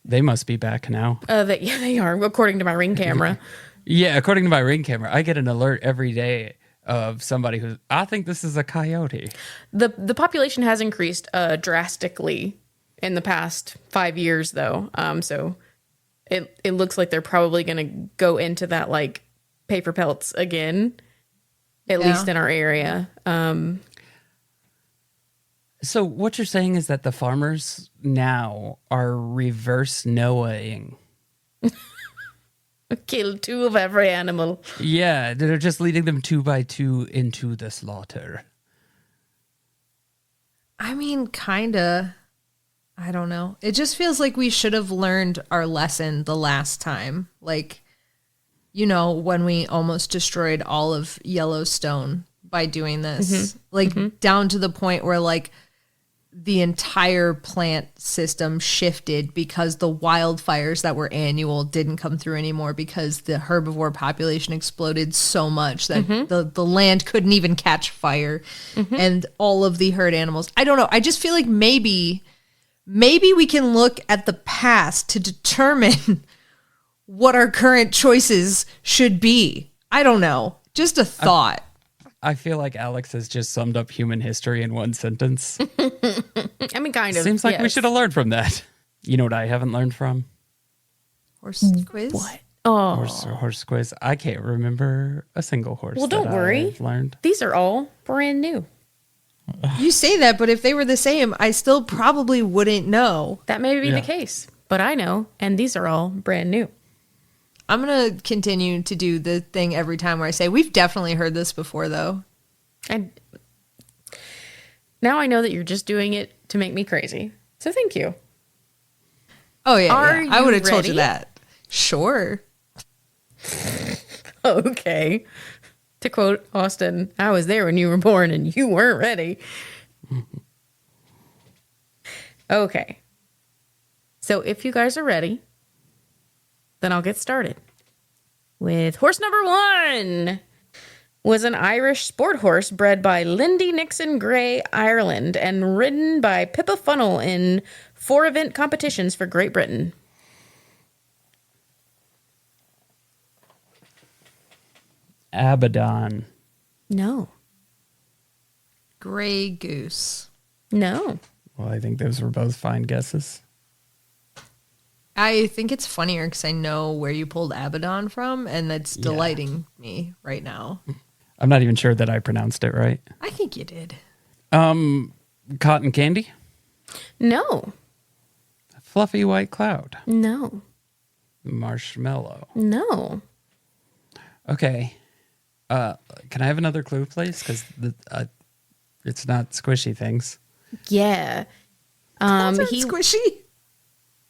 [SPEAKER 1] They must be back now.
[SPEAKER 2] Yeah, they are, according to my Ring camera.
[SPEAKER 1] Yeah, according to my Ring camera, I get an alert every day of somebody who's, I think this is a coyote.
[SPEAKER 2] The population has increased drastically in the past 5 years, though. So it looks like they're probably going to go into that like paper pelts again, at least in our area.
[SPEAKER 1] So what you're saying is that the farmers now are reverse Noahing.
[SPEAKER 2] Kill 2 of every animal.
[SPEAKER 1] Yeah, they're just leading them 2 by 2 into the slaughter.
[SPEAKER 3] I mean, kinda. I don't know. It just feels like we should have learned our lesson the last time. Like, you know, when we almost destroyed all of Yellowstone by doing this. Like, down to the point where, like, the entire plant system shifted because the wildfires that were annual didn't come through anymore because the herbivore population exploded so much that the land couldn't even catch fire and all of the herd animals. I don't know. I just feel like maybe we can look at the past to determine what our current choices should be. I don't know. Just a thought.
[SPEAKER 1] I feel like Alex has just summed up human history in one sentence.
[SPEAKER 2] I mean, kind of.
[SPEAKER 1] Seems like we
[SPEAKER 2] yes.
[SPEAKER 1] should have learned from that. You know what I haven't learned from?
[SPEAKER 3] Horse quiz?
[SPEAKER 2] What? Oh,
[SPEAKER 1] Horse quiz. I can't remember a single horse.
[SPEAKER 2] well, don't worry.
[SPEAKER 1] I've learned.
[SPEAKER 2] These are all brand new.
[SPEAKER 3] You say that, but if they were the same, I still probably wouldn't know.
[SPEAKER 2] That may be
[SPEAKER 1] Yeah.
[SPEAKER 2] the case, but I know, and these are all brand new.
[SPEAKER 3] I'm going to continue to do the thing every time where I say, we've definitely heard this before, though.
[SPEAKER 2] And now I know that you're just doing it to make me crazy. So thank you.
[SPEAKER 3] Oh, yeah.
[SPEAKER 2] Are
[SPEAKER 3] yeah. I
[SPEAKER 2] you
[SPEAKER 3] would have told you
[SPEAKER 2] ready?
[SPEAKER 3] that. Sure.
[SPEAKER 2] Okay. To quote Austin, I was there when you were born and you weren't ready. Okay. So if you guys are ready, then I'll get started. With horse number 1 was an Irish sport horse bred by Lindy Nixon Gray, Ireland, and ridden by Pippa Funnel in 4 event competitions for Great Britain.
[SPEAKER 1] Abaddon.
[SPEAKER 2] No.
[SPEAKER 3] Gray Goose.
[SPEAKER 2] No.
[SPEAKER 1] Well, I think those were both fine guesses.
[SPEAKER 3] I think it's funnier because I know where you pulled Abaddon from, and that's delighting me right now.
[SPEAKER 1] I'm not even sure that I pronounced it right.
[SPEAKER 3] I think you did.
[SPEAKER 1] Cotton candy.
[SPEAKER 2] No.
[SPEAKER 1] Fluffy white cloud.
[SPEAKER 2] No.
[SPEAKER 1] Marshmallow.
[SPEAKER 2] No.
[SPEAKER 1] Okay. Can I have another clue, please? Because it's not squishy things.
[SPEAKER 2] Yeah.
[SPEAKER 3] Clouds aren't squishy.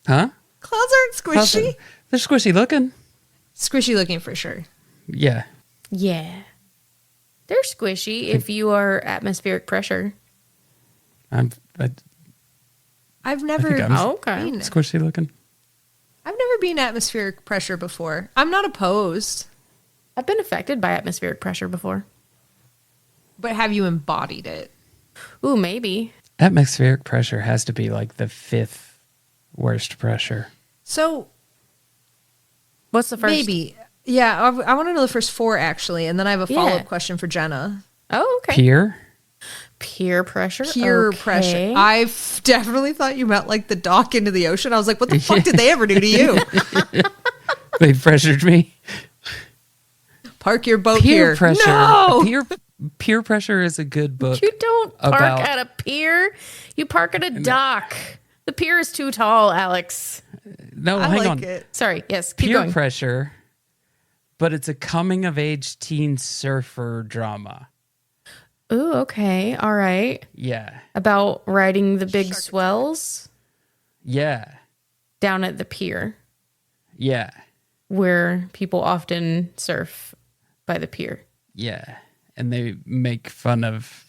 [SPEAKER 1] Huh?
[SPEAKER 3] Clouds aren't squishy.
[SPEAKER 1] They're squishy looking.
[SPEAKER 3] Squishy looking for sure.
[SPEAKER 1] Yeah.
[SPEAKER 2] Yeah. They're squishy if you are atmospheric pressure.
[SPEAKER 3] I've never
[SPEAKER 1] think I'm
[SPEAKER 2] Okay.
[SPEAKER 3] been,
[SPEAKER 1] squishy looking.
[SPEAKER 3] I've never been atmospheric pressure before. I'm not opposed,
[SPEAKER 2] I've been affected by atmospheric pressure before.
[SPEAKER 3] but have you embodied it?
[SPEAKER 2] Ooh, maybe.
[SPEAKER 1] Atmospheric pressure has to be like the 5th worst pressure.
[SPEAKER 3] So
[SPEAKER 2] What's the first?
[SPEAKER 3] maybe. Yeah, I want to know the first 4 actually, and then I have a
[SPEAKER 2] Yeah.
[SPEAKER 3] follow-up question for Jenna.
[SPEAKER 2] Oh, okay.
[SPEAKER 1] Peer?
[SPEAKER 2] Peer pressure.
[SPEAKER 3] Peer
[SPEAKER 2] Okay.
[SPEAKER 3] pressure. I definitely thought you meant like the dock into the ocean. I was like, what the fuck did they ever do to you?
[SPEAKER 1] They pressured me.
[SPEAKER 3] Park your boat
[SPEAKER 1] Peer
[SPEAKER 3] here.
[SPEAKER 1] pressure.
[SPEAKER 3] No!
[SPEAKER 1] Peer pressure is a good book.
[SPEAKER 2] You don't park
[SPEAKER 1] About-
[SPEAKER 2] at a pier. You park at a dock. The pier is too tall, Alex.
[SPEAKER 1] No,
[SPEAKER 3] I
[SPEAKER 1] hang
[SPEAKER 3] like
[SPEAKER 1] on.
[SPEAKER 3] it.
[SPEAKER 2] Sorry. Yes, keep
[SPEAKER 1] Peer
[SPEAKER 2] going.
[SPEAKER 1] pressure, but it's a coming of age teen surfer drama.
[SPEAKER 2] Ooh, okay. All right.
[SPEAKER 1] Yeah.
[SPEAKER 2] About riding the big swells
[SPEAKER 1] Yeah.
[SPEAKER 2] down at the pier
[SPEAKER 1] Yeah.
[SPEAKER 2] where people often surf by the pier.
[SPEAKER 1] Yeah. And they make fun of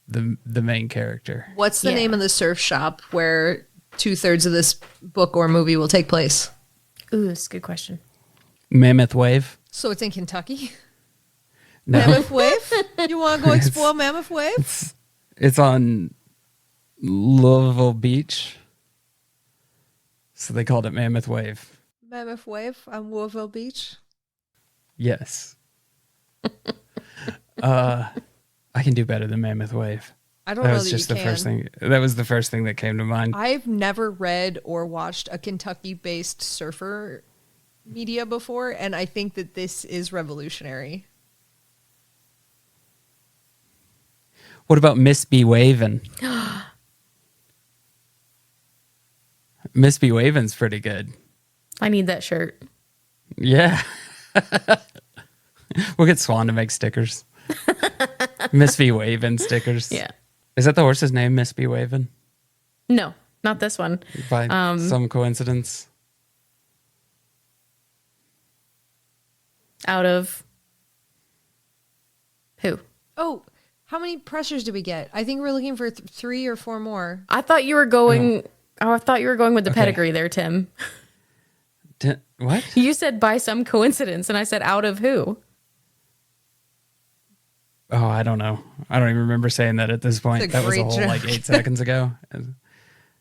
[SPEAKER 1] the main character.
[SPEAKER 3] What's the
[SPEAKER 2] Yeah.
[SPEAKER 3] name of the surf shop where 2/3 of this book or movie will take place?
[SPEAKER 2] Ooh, that's a good question.
[SPEAKER 1] Mammoth Wave.
[SPEAKER 3] So it's in Kentucky?
[SPEAKER 1] No.
[SPEAKER 3] Mammoth Wave? You want to go explore Mammoth Wave?
[SPEAKER 1] It's on Louisville Beach. So they called it Mammoth Wave.
[SPEAKER 3] Mammoth Wave on Louisville Beach?
[SPEAKER 1] Yes. I can do better than Mammoth Wave.
[SPEAKER 3] I don't
[SPEAKER 1] That
[SPEAKER 3] know
[SPEAKER 1] was
[SPEAKER 3] that
[SPEAKER 1] just
[SPEAKER 3] you
[SPEAKER 1] the
[SPEAKER 3] can.
[SPEAKER 1] first thing. That was the first thing that came to mind.
[SPEAKER 3] I've never read or watched a Kentucky-based surfer media before, and I think that this is revolutionary.
[SPEAKER 1] What about Miss B Wavin'? Miss B Wavin's pretty good.
[SPEAKER 2] I need that shirt.
[SPEAKER 1] Yeah. We'll get Swan to make stickers. Miss B Wavin' stickers.
[SPEAKER 2] Yeah.
[SPEAKER 1] Is that the horse's name, Miss B Wavin'?
[SPEAKER 2] No, not this one.
[SPEAKER 1] By some coincidence?
[SPEAKER 2] Out of who?
[SPEAKER 3] Oh, how many pressures do we get? I think we're looking for 3 or 4 more.
[SPEAKER 2] I thought you were going. Oh, I thought you were going with the
[SPEAKER 1] Okay.
[SPEAKER 2] pedigree there, Tim.
[SPEAKER 1] What?
[SPEAKER 2] You said by some coincidence, and I said out of who?
[SPEAKER 1] Oh, I don't know. I don't even remember saying that at this point.
[SPEAKER 3] It's a
[SPEAKER 1] That was a
[SPEAKER 3] great
[SPEAKER 1] whole like
[SPEAKER 3] joke.
[SPEAKER 1] 8 seconds ago.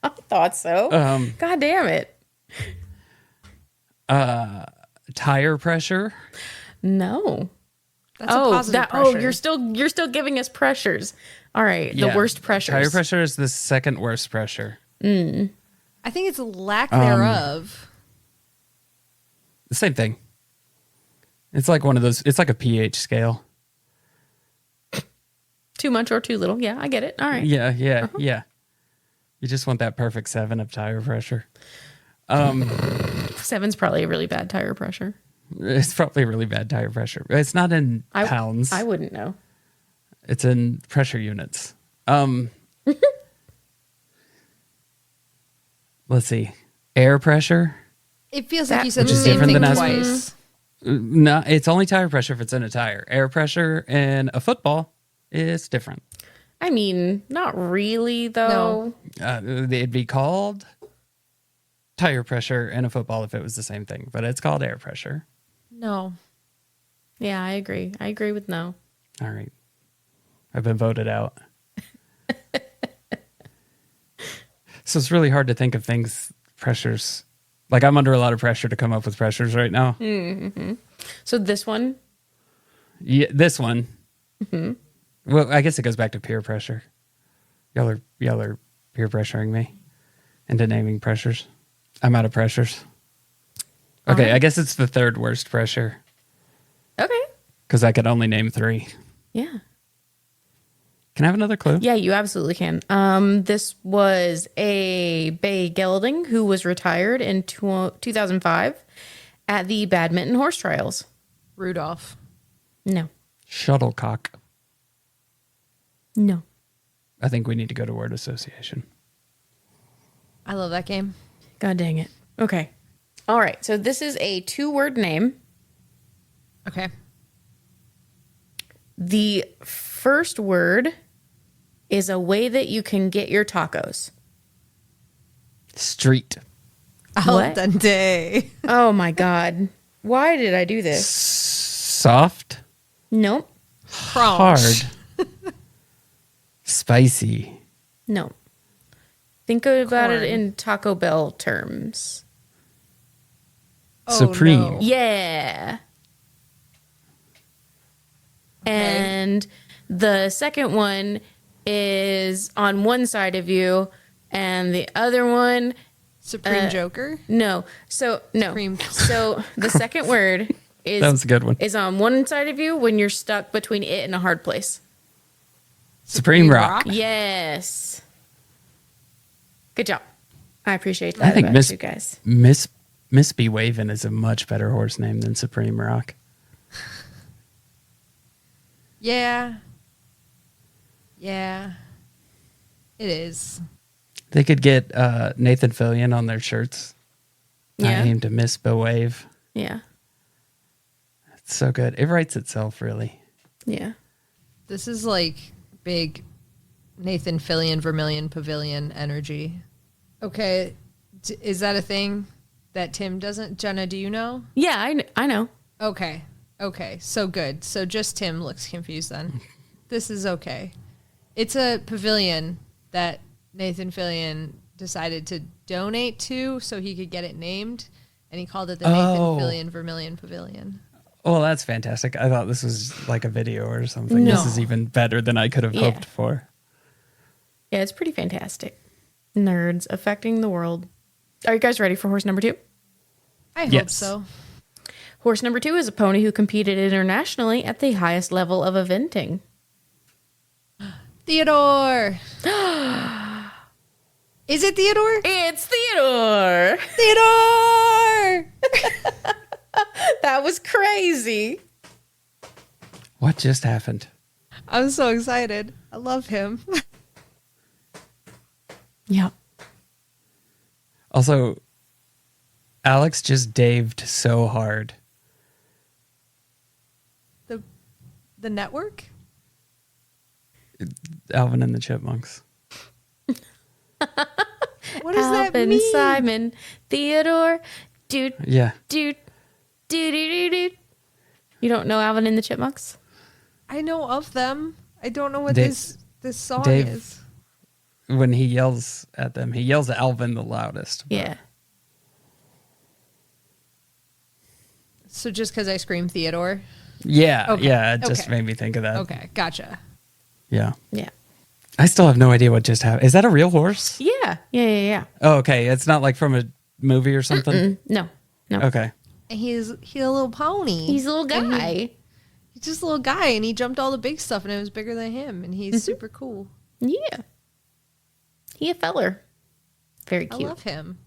[SPEAKER 2] I thought so. God damn it!
[SPEAKER 1] Tire pressure.
[SPEAKER 2] No.
[SPEAKER 3] That's a positive pressure.
[SPEAKER 2] You're still giving us pressures. All right, the
[SPEAKER 1] Yeah.
[SPEAKER 2] worst pressures.
[SPEAKER 1] Tire pressure is the second worst pressure.
[SPEAKER 3] I think it's lack thereof.
[SPEAKER 1] Same thing. It's like one of those. It's like a pH scale.
[SPEAKER 2] Too much or too little. Yeah, I get it. All right.
[SPEAKER 1] Yeah, yeah, yeah. You just want that perfect 7 of tire pressure.
[SPEAKER 2] 7's probably a really bad tire pressure.
[SPEAKER 1] It's probably really bad tire pressure. It's not in pounds.
[SPEAKER 2] I wouldn't know.
[SPEAKER 1] It's in pressure units. Let's see. Air pressure.
[SPEAKER 3] It feels like you said
[SPEAKER 1] Which
[SPEAKER 3] the
[SPEAKER 1] is
[SPEAKER 3] same
[SPEAKER 1] different
[SPEAKER 3] thing
[SPEAKER 1] than
[SPEAKER 3] twice.
[SPEAKER 1] No, it's only tire pressure if it's in a tire. Air pressure in a football is different.
[SPEAKER 2] I mean, not really, though.
[SPEAKER 1] It'd be called tire pressure in a football if it was the same thing, but it's called air pressure.
[SPEAKER 3] No.
[SPEAKER 2] Yeah, I agree. I agree with no.
[SPEAKER 1] All right. I've been voted out. So it's really hard to think of pressures. Like I'm under a lot of pressure to come up with pressures right now.
[SPEAKER 2] Mm-hmm. So this one?
[SPEAKER 1] Yeah, this one. Mm-hmm. Well, I guess it goes back to peer pressure. Y'all are peer pressuring me into naming pressures. I'm out of pressures. Okay,
[SPEAKER 2] right.
[SPEAKER 1] I guess it's the third worst pressure.
[SPEAKER 2] Okay.
[SPEAKER 1] Because I could only name 3.
[SPEAKER 2] Yeah.
[SPEAKER 1] Can I have another clue?
[SPEAKER 2] Yeah, you absolutely can. This was a bay gelding who was retired in 2005 at the badminton horse trials.
[SPEAKER 3] Rudolph.
[SPEAKER 2] No.
[SPEAKER 1] Shuttlecock.
[SPEAKER 2] No.
[SPEAKER 1] I think we need to go to word association.
[SPEAKER 3] I love that game.
[SPEAKER 2] God dang it. Okay. All right. So this is a 2-word name.
[SPEAKER 3] Okay.
[SPEAKER 2] The first word is a way that you can get your tacos.
[SPEAKER 1] Street.
[SPEAKER 3] Al
[SPEAKER 2] What?
[SPEAKER 3] dente.
[SPEAKER 2] Oh my God. Why did I do this?
[SPEAKER 1] Soft.
[SPEAKER 2] Nope.
[SPEAKER 1] Hard. Spicy.
[SPEAKER 2] No. Think about
[SPEAKER 3] Corn.
[SPEAKER 2] it in Taco Bell terms.
[SPEAKER 3] Oh,
[SPEAKER 1] Supreme.
[SPEAKER 3] no.
[SPEAKER 2] Yeah. And the second one is on one side of you, and the other one,
[SPEAKER 3] Supreme Joker.
[SPEAKER 2] no. So no.
[SPEAKER 3] Supreme.
[SPEAKER 2] So the second word is
[SPEAKER 1] That was a good one.
[SPEAKER 2] is on one side of you when you're stuck between it and a hard place.
[SPEAKER 1] Supreme Rock.
[SPEAKER 2] Yes. Good job. I appreciate that
[SPEAKER 1] I think
[SPEAKER 2] about you guys.
[SPEAKER 1] Miss B. Wavin is a much better horse name than Supreme Rock.
[SPEAKER 3] Yeah. Yeah. It is.
[SPEAKER 1] They could get Nathan Fillion on their shirts. I
[SPEAKER 2] Yeah.
[SPEAKER 1] aim to Miss Bewave.
[SPEAKER 2] Yeah.
[SPEAKER 1] It's so good. It writes itself, really.
[SPEAKER 2] Yeah.
[SPEAKER 3] This is like big Nathan Fillion Vermilion Pavilion energy. Okay. Is that a thing that Tim doesn't? Jenna, do you know?
[SPEAKER 2] Yeah, I know.
[SPEAKER 3] Okay. Okay. So good. So just Tim looks confused then. This is okay. It's a pavilion that Nathan Fillion decided to donate to so he could get it named. And he called it the Nathan Fillion Vermilion Pavilion.
[SPEAKER 1] Oh, that's fantastic. I thought this was like a video or something.
[SPEAKER 2] No.
[SPEAKER 1] This is even better than I could have
[SPEAKER 2] Yeah.
[SPEAKER 1] hoped for.
[SPEAKER 2] Yeah, it's pretty fantastic. Nerds affecting the world. Are you guys ready for horse number 2?
[SPEAKER 3] I hope
[SPEAKER 1] Yes.
[SPEAKER 3] so.
[SPEAKER 2] Horse number 2 is a pony who competed internationally at the highest level of eventing.
[SPEAKER 3] Theodore. Is it Theodore?
[SPEAKER 2] It's Theodore.
[SPEAKER 3] Theodore!
[SPEAKER 2] That was crazy.
[SPEAKER 1] What just happened?
[SPEAKER 3] I'm so excited. I love him.
[SPEAKER 2] Yeah.
[SPEAKER 1] Also, Alex just daved so hard.
[SPEAKER 3] The network?
[SPEAKER 1] Alvin and the Chipmunks.
[SPEAKER 3] What does that
[SPEAKER 2] Alvin,
[SPEAKER 3] mean?
[SPEAKER 2] Simon, Theodore, dude,
[SPEAKER 1] Yeah.
[SPEAKER 2] dude, dude. You don't know Alvin and the Chipmunks?
[SPEAKER 3] I know of them. I don't know what
[SPEAKER 1] Dave-
[SPEAKER 3] this song
[SPEAKER 1] Dave-
[SPEAKER 3] is.
[SPEAKER 1] When he yells at them, he yells at Alvin the loudest.
[SPEAKER 2] Yeah.
[SPEAKER 3] So just because I scream Theodore?
[SPEAKER 1] Yeah.
[SPEAKER 3] Okay,
[SPEAKER 1] Yeah. It just
[SPEAKER 3] okay.
[SPEAKER 1] made me think of that.
[SPEAKER 3] Okay, gotcha.
[SPEAKER 1] Yeah.
[SPEAKER 2] Yeah.
[SPEAKER 1] I still have no idea what just happened. Is that a real horse?
[SPEAKER 2] Yeah. Yeah.
[SPEAKER 1] Oh, okay. It's not like from a movie or something?
[SPEAKER 2] No.
[SPEAKER 1] Okay.
[SPEAKER 3] And he's a little pony.
[SPEAKER 2] He's a little guy.
[SPEAKER 3] He's just a little guy, and he jumped all the big stuff, and it was bigger than him, and he's super cool.
[SPEAKER 2] Yeah. He a feller. Very cute.
[SPEAKER 3] I love him.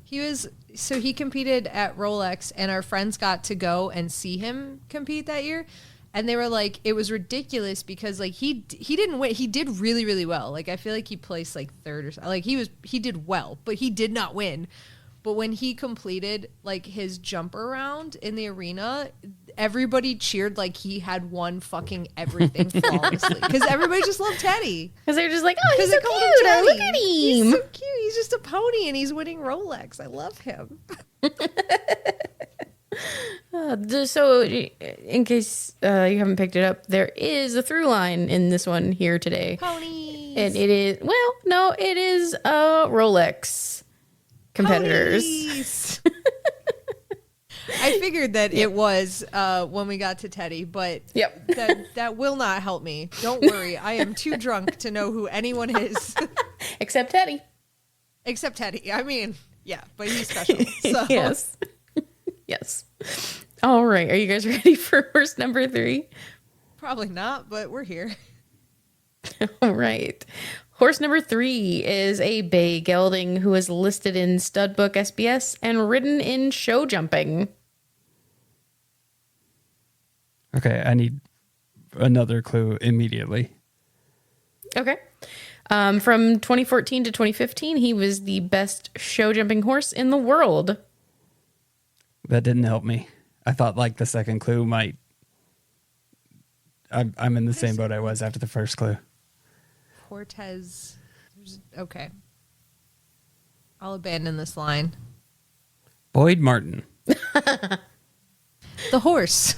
[SPEAKER 3] He competed at Rolex, and our friends got to go and see him compete that year. And they were like, it was ridiculous because like he didn't win. He did really, really well. Like I feel like he placed like third or something. Like he did well, but he did not win. But when he completed like his jumper round in the arena, everybody cheered like he had won fucking everything flawlessly because everybody just loved Teddy.
[SPEAKER 2] Because they're just like, oh, he's so cute.
[SPEAKER 3] Teddy.
[SPEAKER 2] Look at him.
[SPEAKER 3] He's so cute. He's just a pony and he's winning Rolex. I love him.
[SPEAKER 2] So, in case you haven't picked it up, there is a through line in this one here today.
[SPEAKER 3] Ponies.
[SPEAKER 2] And it is, well, no, it is Rolex competitors.
[SPEAKER 3] Ponies. I figured that it was when we got to Teddy, but
[SPEAKER 2] Yep.
[SPEAKER 3] that will not help me. Don't worry. I am too drunk to know who anyone is.
[SPEAKER 2] Except Teddy.
[SPEAKER 3] Except Teddy. I mean, yeah, but he's special. So.
[SPEAKER 2] Yes. Yes. All right. Are you guys ready for horse number 3?
[SPEAKER 3] Probably not, but we're here.
[SPEAKER 2] All right. Horse number 3 is a bay gelding who is listed in stud book SBS and ridden in show jumping.
[SPEAKER 1] Okay, I need another clue immediately.
[SPEAKER 2] Okay. From 2014 to 2015, he was the best show jumping horse in the world.
[SPEAKER 1] That didn't help me. I thought like the second clue might. I'm in the same boat I was after the first clue.
[SPEAKER 3] Cortez. Okay. I'll abandon this line.
[SPEAKER 1] Boyd Martin.
[SPEAKER 3] The horse.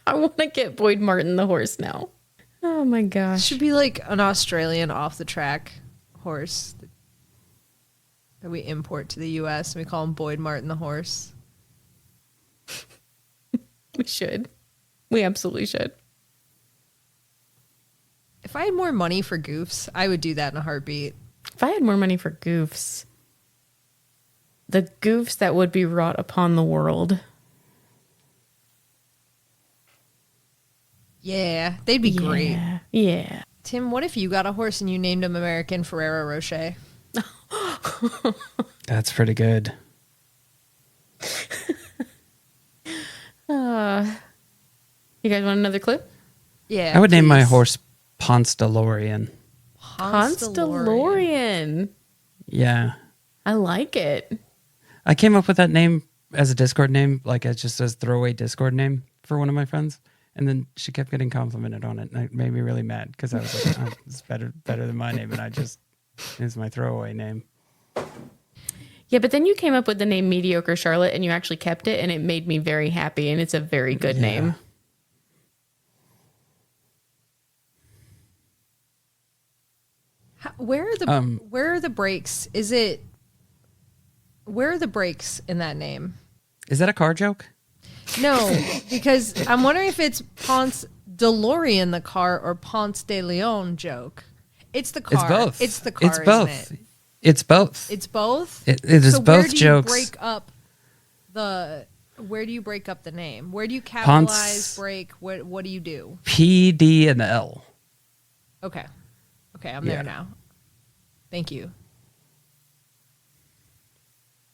[SPEAKER 2] I want to get Boyd Martin the horse now. Oh my gosh.
[SPEAKER 3] Should be like an Australian off the track horse that we import to the US and we call him Boyd Martin the horse.
[SPEAKER 2] We should. We absolutely should.
[SPEAKER 3] If I had more money for goofs, I would do that in a heartbeat.
[SPEAKER 2] If I had more money for goofs, the goofs that would be wrought upon the world.
[SPEAKER 3] Yeah, they'd be great.
[SPEAKER 2] Yeah.
[SPEAKER 3] Tim, what if you got a horse and you named him American Ferrero Rocher?
[SPEAKER 1] That's pretty good.
[SPEAKER 2] You guys want another clue?
[SPEAKER 3] Yeah.
[SPEAKER 1] I would name my
[SPEAKER 3] please.
[SPEAKER 1] horse Ponce DeLorean.
[SPEAKER 2] Ponce DeLorean.
[SPEAKER 1] Yeah.
[SPEAKER 2] I like it.
[SPEAKER 1] I came up with that name as a Discord name, like as just as throwaway Discord name for one of my friends. And then she kept getting complimented on it. And it made me really mad because I was like, oh, it's better than my name. And it's my throwaway name.
[SPEAKER 2] Yeah, but then you came up with the name Mediocre Charlotte and you actually kept it and it made me very happy and it's a very good name.
[SPEAKER 3] Where are the breaks? Where are the breaks in that name?
[SPEAKER 1] Is that a car joke?
[SPEAKER 3] No, because I'm wondering if it's Ponce DeLorean the car or Ponce de Leon joke. It's the car.
[SPEAKER 1] It's both.
[SPEAKER 3] It's the car.
[SPEAKER 1] It's both.
[SPEAKER 3] Isn't it?
[SPEAKER 1] It's both.
[SPEAKER 3] It's both.
[SPEAKER 1] It is
[SPEAKER 3] so
[SPEAKER 1] both
[SPEAKER 3] where do
[SPEAKER 1] jokes.
[SPEAKER 3] You break up where do you break up the name? Where do you capitalize, break? What do you do?
[SPEAKER 1] P, D, and L.
[SPEAKER 3] Okay, I'm there now. Thank you.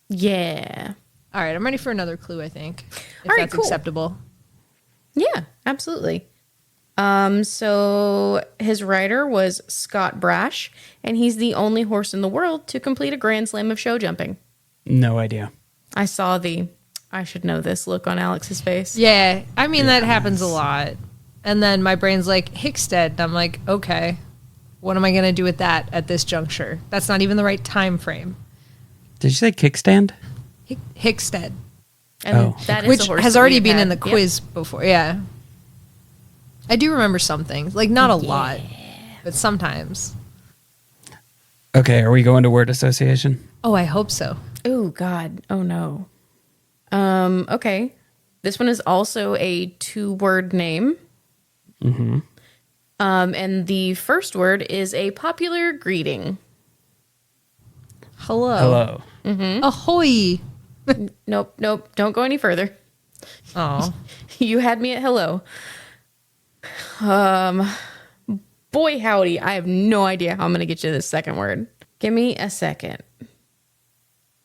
[SPEAKER 2] Yeah.
[SPEAKER 3] All right, I'm ready for another clue, I think. If
[SPEAKER 2] All right,
[SPEAKER 3] that's
[SPEAKER 2] cool.
[SPEAKER 3] acceptable.
[SPEAKER 2] Yeah, absolutely. So his rider was Scott Brash, and he's the only horse in the world to complete a Grand Slam of show jumping.
[SPEAKER 1] No idea.
[SPEAKER 2] I saw the I should know this look on Alex's face.
[SPEAKER 3] Yeah, I mean, that happens a lot. And then my brain's like, Hickstead. And I'm like, okay, what am I going to do with that at this juncture? That's not even the right time frame.
[SPEAKER 1] Did you say kickstand?
[SPEAKER 3] Hickstead.
[SPEAKER 2] And that is
[SPEAKER 3] Which
[SPEAKER 2] a horse
[SPEAKER 3] has
[SPEAKER 2] that
[SPEAKER 3] already
[SPEAKER 2] we've
[SPEAKER 3] been
[SPEAKER 2] had.
[SPEAKER 3] in the quiz before. Yeah. I do remember some things. Like, not a lot, but sometimes.
[SPEAKER 1] Okay, are we going to word association?
[SPEAKER 3] Oh, I hope so.
[SPEAKER 2] Oh, God. Oh, no. Okay. This one is also a 2-word name.
[SPEAKER 1] Mm-hmm.
[SPEAKER 2] And the first word is a popular greeting.
[SPEAKER 3] Hello.
[SPEAKER 1] Hello.
[SPEAKER 3] Mm-hmm. Ahoy.
[SPEAKER 2] Nope. Don't go any further.
[SPEAKER 3] Oh,
[SPEAKER 2] You had me at hello. Boy, howdy. I have no idea how I'm going to get you this second word. Give me a second.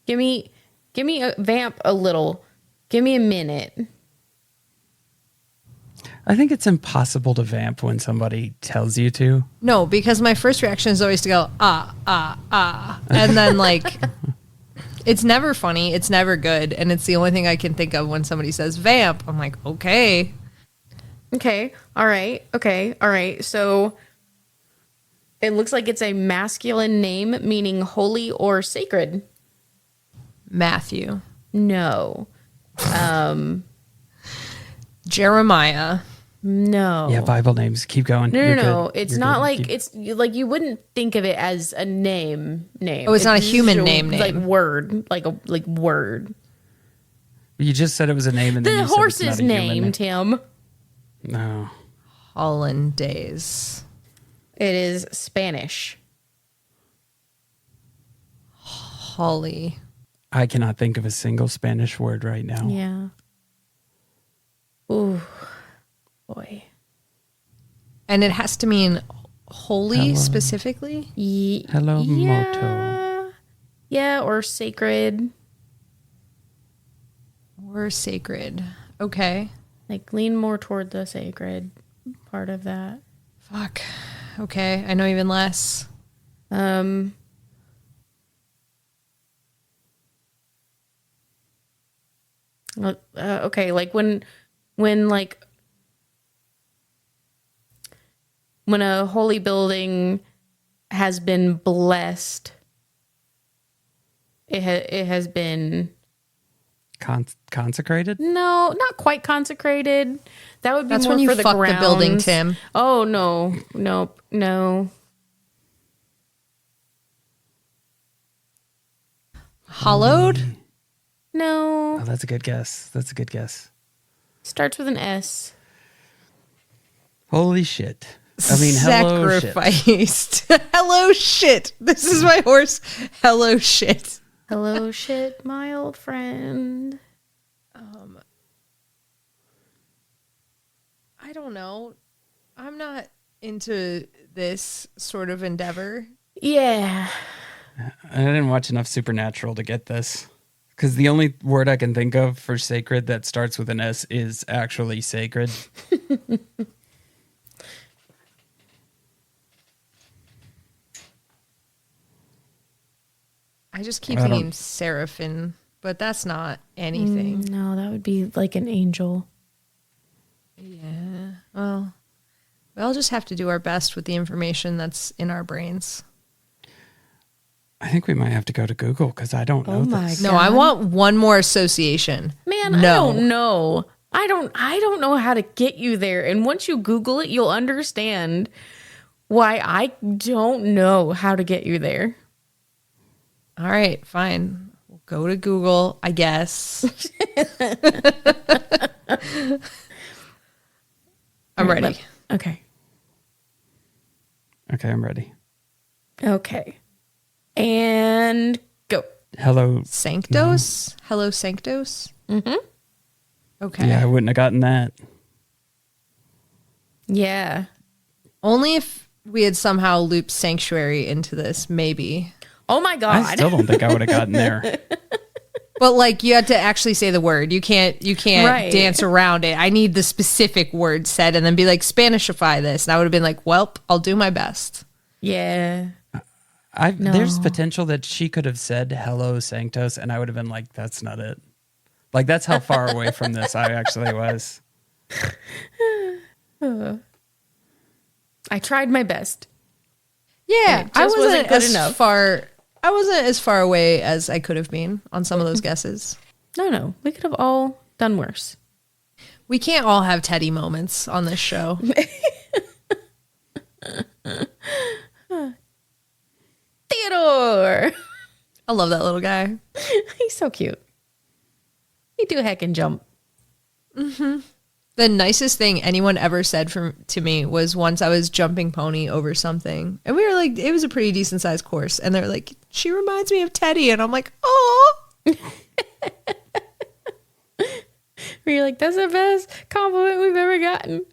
[SPEAKER 2] Give me a vamp a little. Give me a minute.
[SPEAKER 1] I think it's impossible to vamp when somebody tells you to.
[SPEAKER 3] no, because my first reaction is always to go, and then like, it's never funny. It's never good. And it's the only thing I can think of when somebody says vamp. I'm like, okay.
[SPEAKER 2] Okay. All right. Okay. All right. So it looks like it's a masculine name meaning holy or sacred.
[SPEAKER 3] Matthew.
[SPEAKER 2] No.
[SPEAKER 3] Jeremiah.
[SPEAKER 2] No.
[SPEAKER 1] Yeah, Bible names. Keep going.
[SPEAKER 2] No,
[SPEAKER 1] You're
[SPEAKER 2] no, no.
[SPEAKER 1] good.
[SPEAKER 2] It's
[SPEAKER 1] You're
[SPEAKER 2] not
[SPEAKER 1] good.
[SPEAKER 2] like it's like you wouldn't think of it as a name.
[SPEAKER 3] Oh, it's not a human
[SPEAKER 2] just
[SPEAKER 3] name.
[SPEAKER 2] Like word, like word.
[SPEAKER 1] You just said it was a name, and then
[SPEAKER 2] The
[SPEAKER 1] you said it's
[SPEAKER 2] horse's
[SPEAKER 1] not a human
[SPEAKER 2] name, Tim.
[SPEAKER 1] No.
[SPEAKER 3] Hollandaise.
[SPEAKER 2] It is Spanish.
[SPEAKER 3] Holly.
[SPEAKER 1] I cannot think of a single Spanish word right now.
[SPEAKER 2] Yeah. Ooh, boy.
[SPEAKER 3] And it has to mean holy
[SPEAKER 1] Hello.
[SPEAKER 3] specifically?
[SPEAKER 1] Hello,
[SPEAKER 2] yeah.
[SPEAKER 1] Moto.
[SPEAKER 2] Yeah, or sacred.
[SPEAKER 3] Or sacred. Okay.
[SPEAKER 2] Like lean more toward the sacred part of that.
[SPEAKER 3] Fuck. Okay. I know even less.
[SPEAKER 2] Okay, like when a holy building has been blessed, it has been
[SPEAKER 1] Consecrated?
[SPEAKER 2] no, not quite consecrated. That would be
[SPEAKER 3] That's
[SPEAKER 2] more
[SPEAKER 3] when you
[SPEAKER 2] for the
[SPEAKER 3] fuck the
[SPEAKER 2] grounds.
[SPEAKER 3] building, Tim.
[SPEAKER 2] Oh no, nope, no.
[SPEAKER 3] Hollowed?
[SPEAKER 2] No.
[SPEAKER 1] Oh, that's a good guess. That's a good guess.
[SPEAKER 2] Starts with an S.
[SPEAKER 1] Holy shit. I mean, hello shit.
[SPEAKER 3] Sacrificed. Hello shit. This is my horse. Hello shit.
[SPEAKER 2] Hello, shit, my old friend.
[SPEAKER 3] I don't know. I'm not into this sort of endeavor.
[SPEAKER 2] Yeah.
[SPEAKER 1] I didn't watch enough Supernatural to get this. Because the only word I can think of for sacred that starts with an S is actually sacred.
[SPEAKER 3] I just keep
[SPEAKER 1] I don't-
[SPEAKER 3] thinking seraphim, but that's not anything.
[SPEAKER 2] No, that would be like an angel.
[SPEAKER 3] Yeah. Well, we'll just have to do our best with the information that's in our brains.
[SPEAKER 1] I think we might have to go to Google because I don't know
[SPEAKER 2] my
[SPEAKER 1] this.
[SPEAKER 3] No,
[SPEAKER 2] God.
[SPEAKER 3] I want one more association.
[SPEAKER 2] Man,
[SPEAKER 3] no.
[SPEAKER 2] I don't know. I don't know how to get you there. And once you Google it, you'll understand why I don't know how to get you there.
[SPEAKER 3] All right, fine. We'll go to Google, I guess. I'm ready.
[SPEAKER 2] Okay.
[SPEAKER 1] Okay, I'm ready.
[SPEAKER 2] Okay. And go.
[SPEAKER 1] Hello.
[SPEAKER 3] Sanctos? Hello, Sanctos?
[SPEAKER 2] Mm-hmm.
[SPEAKER 3] Okay.
[SPEAKER 1] Yeah, I wouldn't have gotten that.
[SPEAKER 2] Yeah.
[SPEAKER 3] Only if we had somehow looped sanctuary into this, maybe.
[SPEAKER 2] Oh my God.
[SPEAKER 1] I still don't think I would have gotten there.
[SPEAKER 3] But like you had to actually say the word. You can't
[SPEAKER 2] Right.
[SPEAKER 3] dance around it. I need the specific word said and then be like Spanishify this. And I would have been like, "Welp, I'll do my best."
[SPEAKER 2] Yeah.
[SPEAKER 1] There's potential that she could have said hello Sanctos and I would have been like, that's not it. Like that's how far away from this I actually was.
[SPEAKER 2] I tried my best.
[SPEAKER 3] Yeah,
[SPEAKER 2] It just wasn't good enough.
[SPEAKER 3] I wasn't as far away as I could have been on some of those guesses.
[SPEAKER 2] No. We could have all done worse.
[SPEAKER 3] We can't all have Teddy moments on this show.
[SPEAKER 2] Theodore.
[SPEAKER 3] I love that little guy.
[SPEAKER 2] He's so cute. He do heck and jump.
[SPEAKER 3] The nicest thing anyone ever said to me was once I was jumping pony over something. And we were like, it was a pretty decent sized course. And they're like, she reminds me of Teddy. And I'm like, oh.
[SPEAKER 2] Where you're like, that's the best compliment we've ever gotten.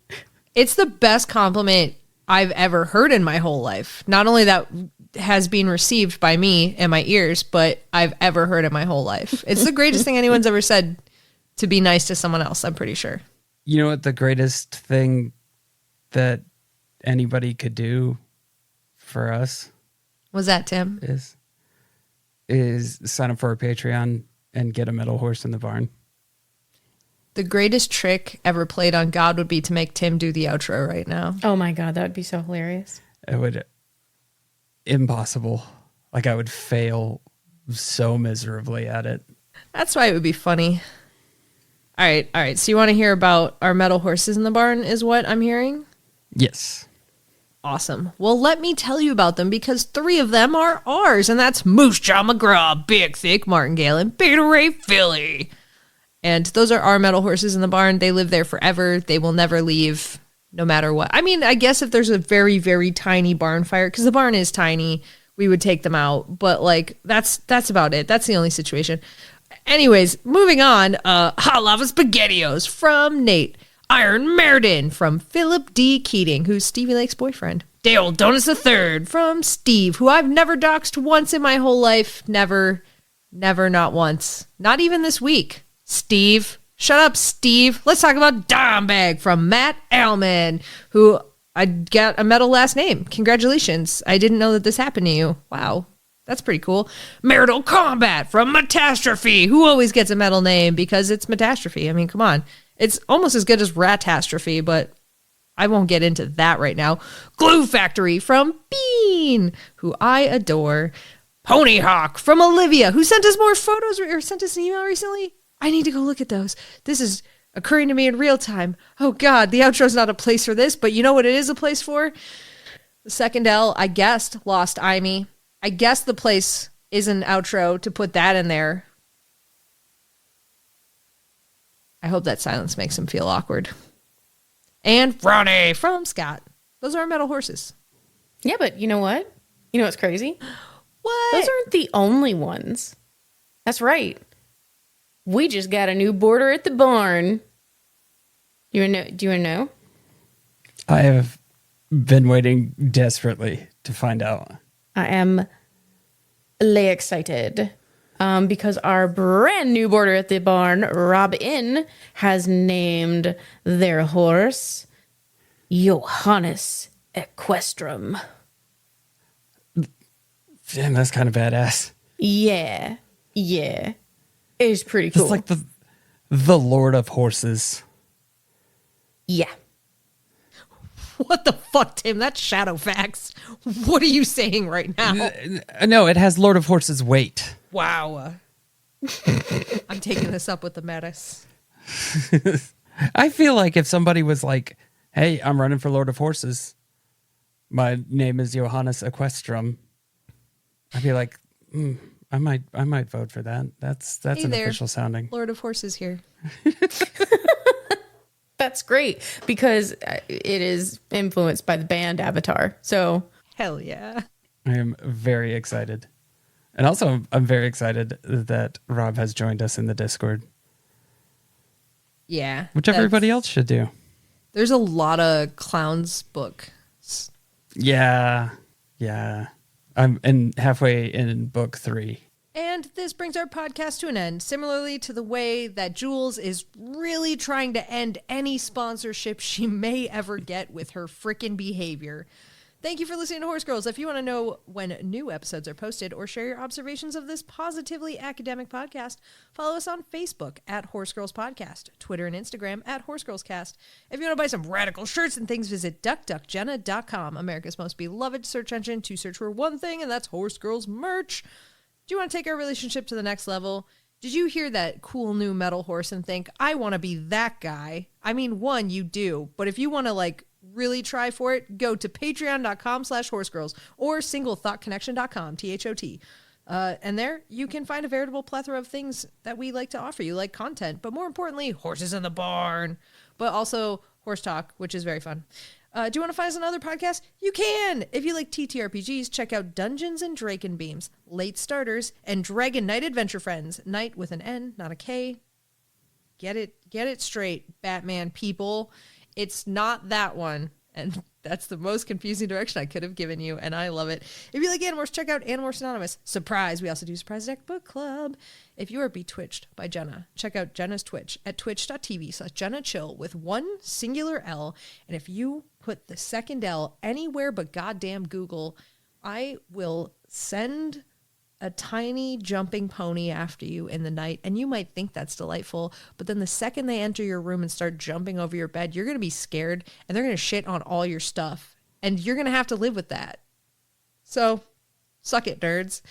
[SPEAKER 3] It's the best compliment I've ever heard in my whole life. Not only that has been received by me and my ears, but I've ever heard in my whole life. It's the greatest thing anyone's ever said to be nice to someone else, I'm pretty sure.
[SPEAKER 1] You know what the greatest thing that anybody could do for us
[SPEAKER 3] Was that, Tim?
[SPEAKER 1] is sign up for our Patreon and get a metal horse in the barn.
[SPEAKER 3] The greatest trick ever played on God would be to make Tim do the outro right now.
[SPEAKER 2] Oh my God, that would be so hilarious.
[SPEAKER 1] It would impossible. Like I would fail so miserably at it.
[SPEAKER 3] That's why it would be funny. All right. So you want to hear about our metal horses in the barn is what I'm hearing?
[SPEAKER 1] Yes.
[SPEAKER 3] Awesome. Well, let me tell you about them because 3 of them are ours, and that's Moose Jaw McGraw, Big Thick Martingale, and Beta Ray Philly. And those are our metal horses in the barn. They live there forever. They will never leave, no matter what. I mean, I guess if there's a very, very tiny barn fire, because the barn is tiny, we would take them out. But like, that's about it. That's the only situation. Anyways, moving on. Hot Lava SpaghettiOs from Nate. Iron Meriden from Philip D. Keating, who's Stevie Lake's boyfriend. Dale Donuts III from Steve, who I've never doxed once in my whole life. Never, not once. Not even this week. Steve. Shut up, Steve. Let's talk about Dime Bag from Matt Alman, who I got a medal last name. Congratulations. I didn't know that this happened to you. Wow. That's pretty cool. Marital Combat from Metastrophe, who always gets a medal name because it's Metastrophe. I mean, come on. It's almost as good as Ratastrophe, but I won't get into that right now. Glue Factory from Bean, who I adore. Pony Hawk from Olivia, who sent us more photos or sent us an email recently. I need to go look at those. This is occurring to me in real time. Oh God, the outro's not a place for this, but you know what it is a place for? The second L, I guessed, Lost Imee. I guess the place is an outro to put that in there. I hope that silence makes him feel awkward. And Ronnie from Scott. Those are our metal horses.
[SPEAKER 2] Yeah, but you know what? You know what's crazy?
[SPEAKER 3] What?
[SPEAKER 2] Those aren't the only ones. That's right. We just got a new boarder at the barn. Do you want to know?
[SPEAKER 1] I have been waiting desperately to find out.
[SPEAKER 2] I am really excited because our brand new boarder at the barn, Robin, has named their horse Johannes Equestrum.
[SPEAKER 1] Damn, that's kind of badass.
[SPEAKER 2] Yeah. It's pretty cool.
[SPEAKER 1] It's like the Lord of Horses.
[SPEAKER 2] Yeah.
[SPEAKER 3] What the fuck, Tim? That's Shadowfax. What are you saying right now?
[SPEAKER 1] No, it has Lord of Horses weight.
[SPEAKER 3] Wow. I'm taking this up with the Metis.
[SPEAKER 1] I feel like if somebody was like, hey, I'm running for Lord of Horses. My name is Johannes Equestrum. I'd be like, I might vote for that. That's
[SPEAKER 3] Hey
[SPEAKER 1] an
[SPEAKER 3] there.
[SPEAKER 1] official sounding.
[SPEAKER 3] Lord of Horses here.
[SPEAKER 2] That's great because it is influenced by the band Avatar. So
[SPEAKER 3] Hell yeah.
[SPEAKER 1] I am very excited. And also, I'm very excited that Rob has joined us in the Discord,
[SPEAKER 3] Yeah.
[SPEAKER 1] which everybody else should do.
[SPEAKER 3] There's a lot of clowns books.
[SPEAKER 1] Yeah. I'm halfway in book 3.
[SPEAKER 3] And this brings our podcast to an end, similarly to the way that Jules is really trying to end any sponsorship she may ever get with her frickin' behavior. Thank you for listening to Horse Girls. If you want to know when new episodes are posted or share your observations of this positively academic podcast, follow us on Facebook at Horse Girls Podcast, Twitter and Instagram at Horse Girls Cast. If you want to buy some radical shirts and things, visit duckduckjenna.com, America's most beloved search engine, to search for one thing, and that's Horse Girls merch. Do you want to take our relationship to the next level? Did you hear that cool new metal horse and think, I want to be that guy? I mean, one, you do, but if you want to really try for it, go to patreon.com/horsegirls or singlethoughtconnection.com, THOT. And there you can find a veritable plethora of things that we like to offer you, like content, but more importantly, horses in the barn, but also horse talk, which is very fun. Do you want to find us on other podcasts? You can! If you like TTRPGs, check out Dungeons and Drakenbeams, Late Starters, and Dragon Knight Adventure Friends. Knight with an N, not a K. Get it straight, Batman people. It's not that one. And that's the most confusing direction I could have given you, and I love it. If you like Animorphs, check out Animorphs Anonymous. Surprise! We also do Surprise Deck Book Club. If you are betwitched by Jenna, check out Jenna's Twitch at twitch.tv/JennaChill with one singular L. And if you put the second L anywhere but goddamn Google, I will send a tiny jumping pony after you in the night, and you might think that's delightful, but then the second they enter your room and start jumping over your bed, you're going to be scared, and they're going to shit on all your stuff, and you're going to have to live with that. So, suck it, nerds.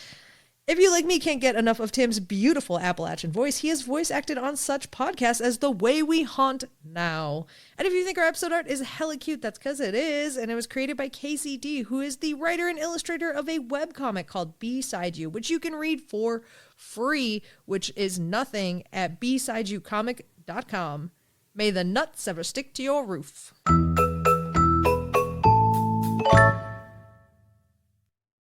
[SPEAKER 3] If you, like me, can't get enough of Tim's beautiful Appalachian voice, he has voice acted on such podcasts as The Way We Haunt Now. And if you think our episode art is hella cute, that's because it is, and it was created by KCD, who is the writer and illustrator of a webcomic called Beside You, which you can read for free, which is nothing, at besideyoucomic.com. May the nuts ever stick to your roof.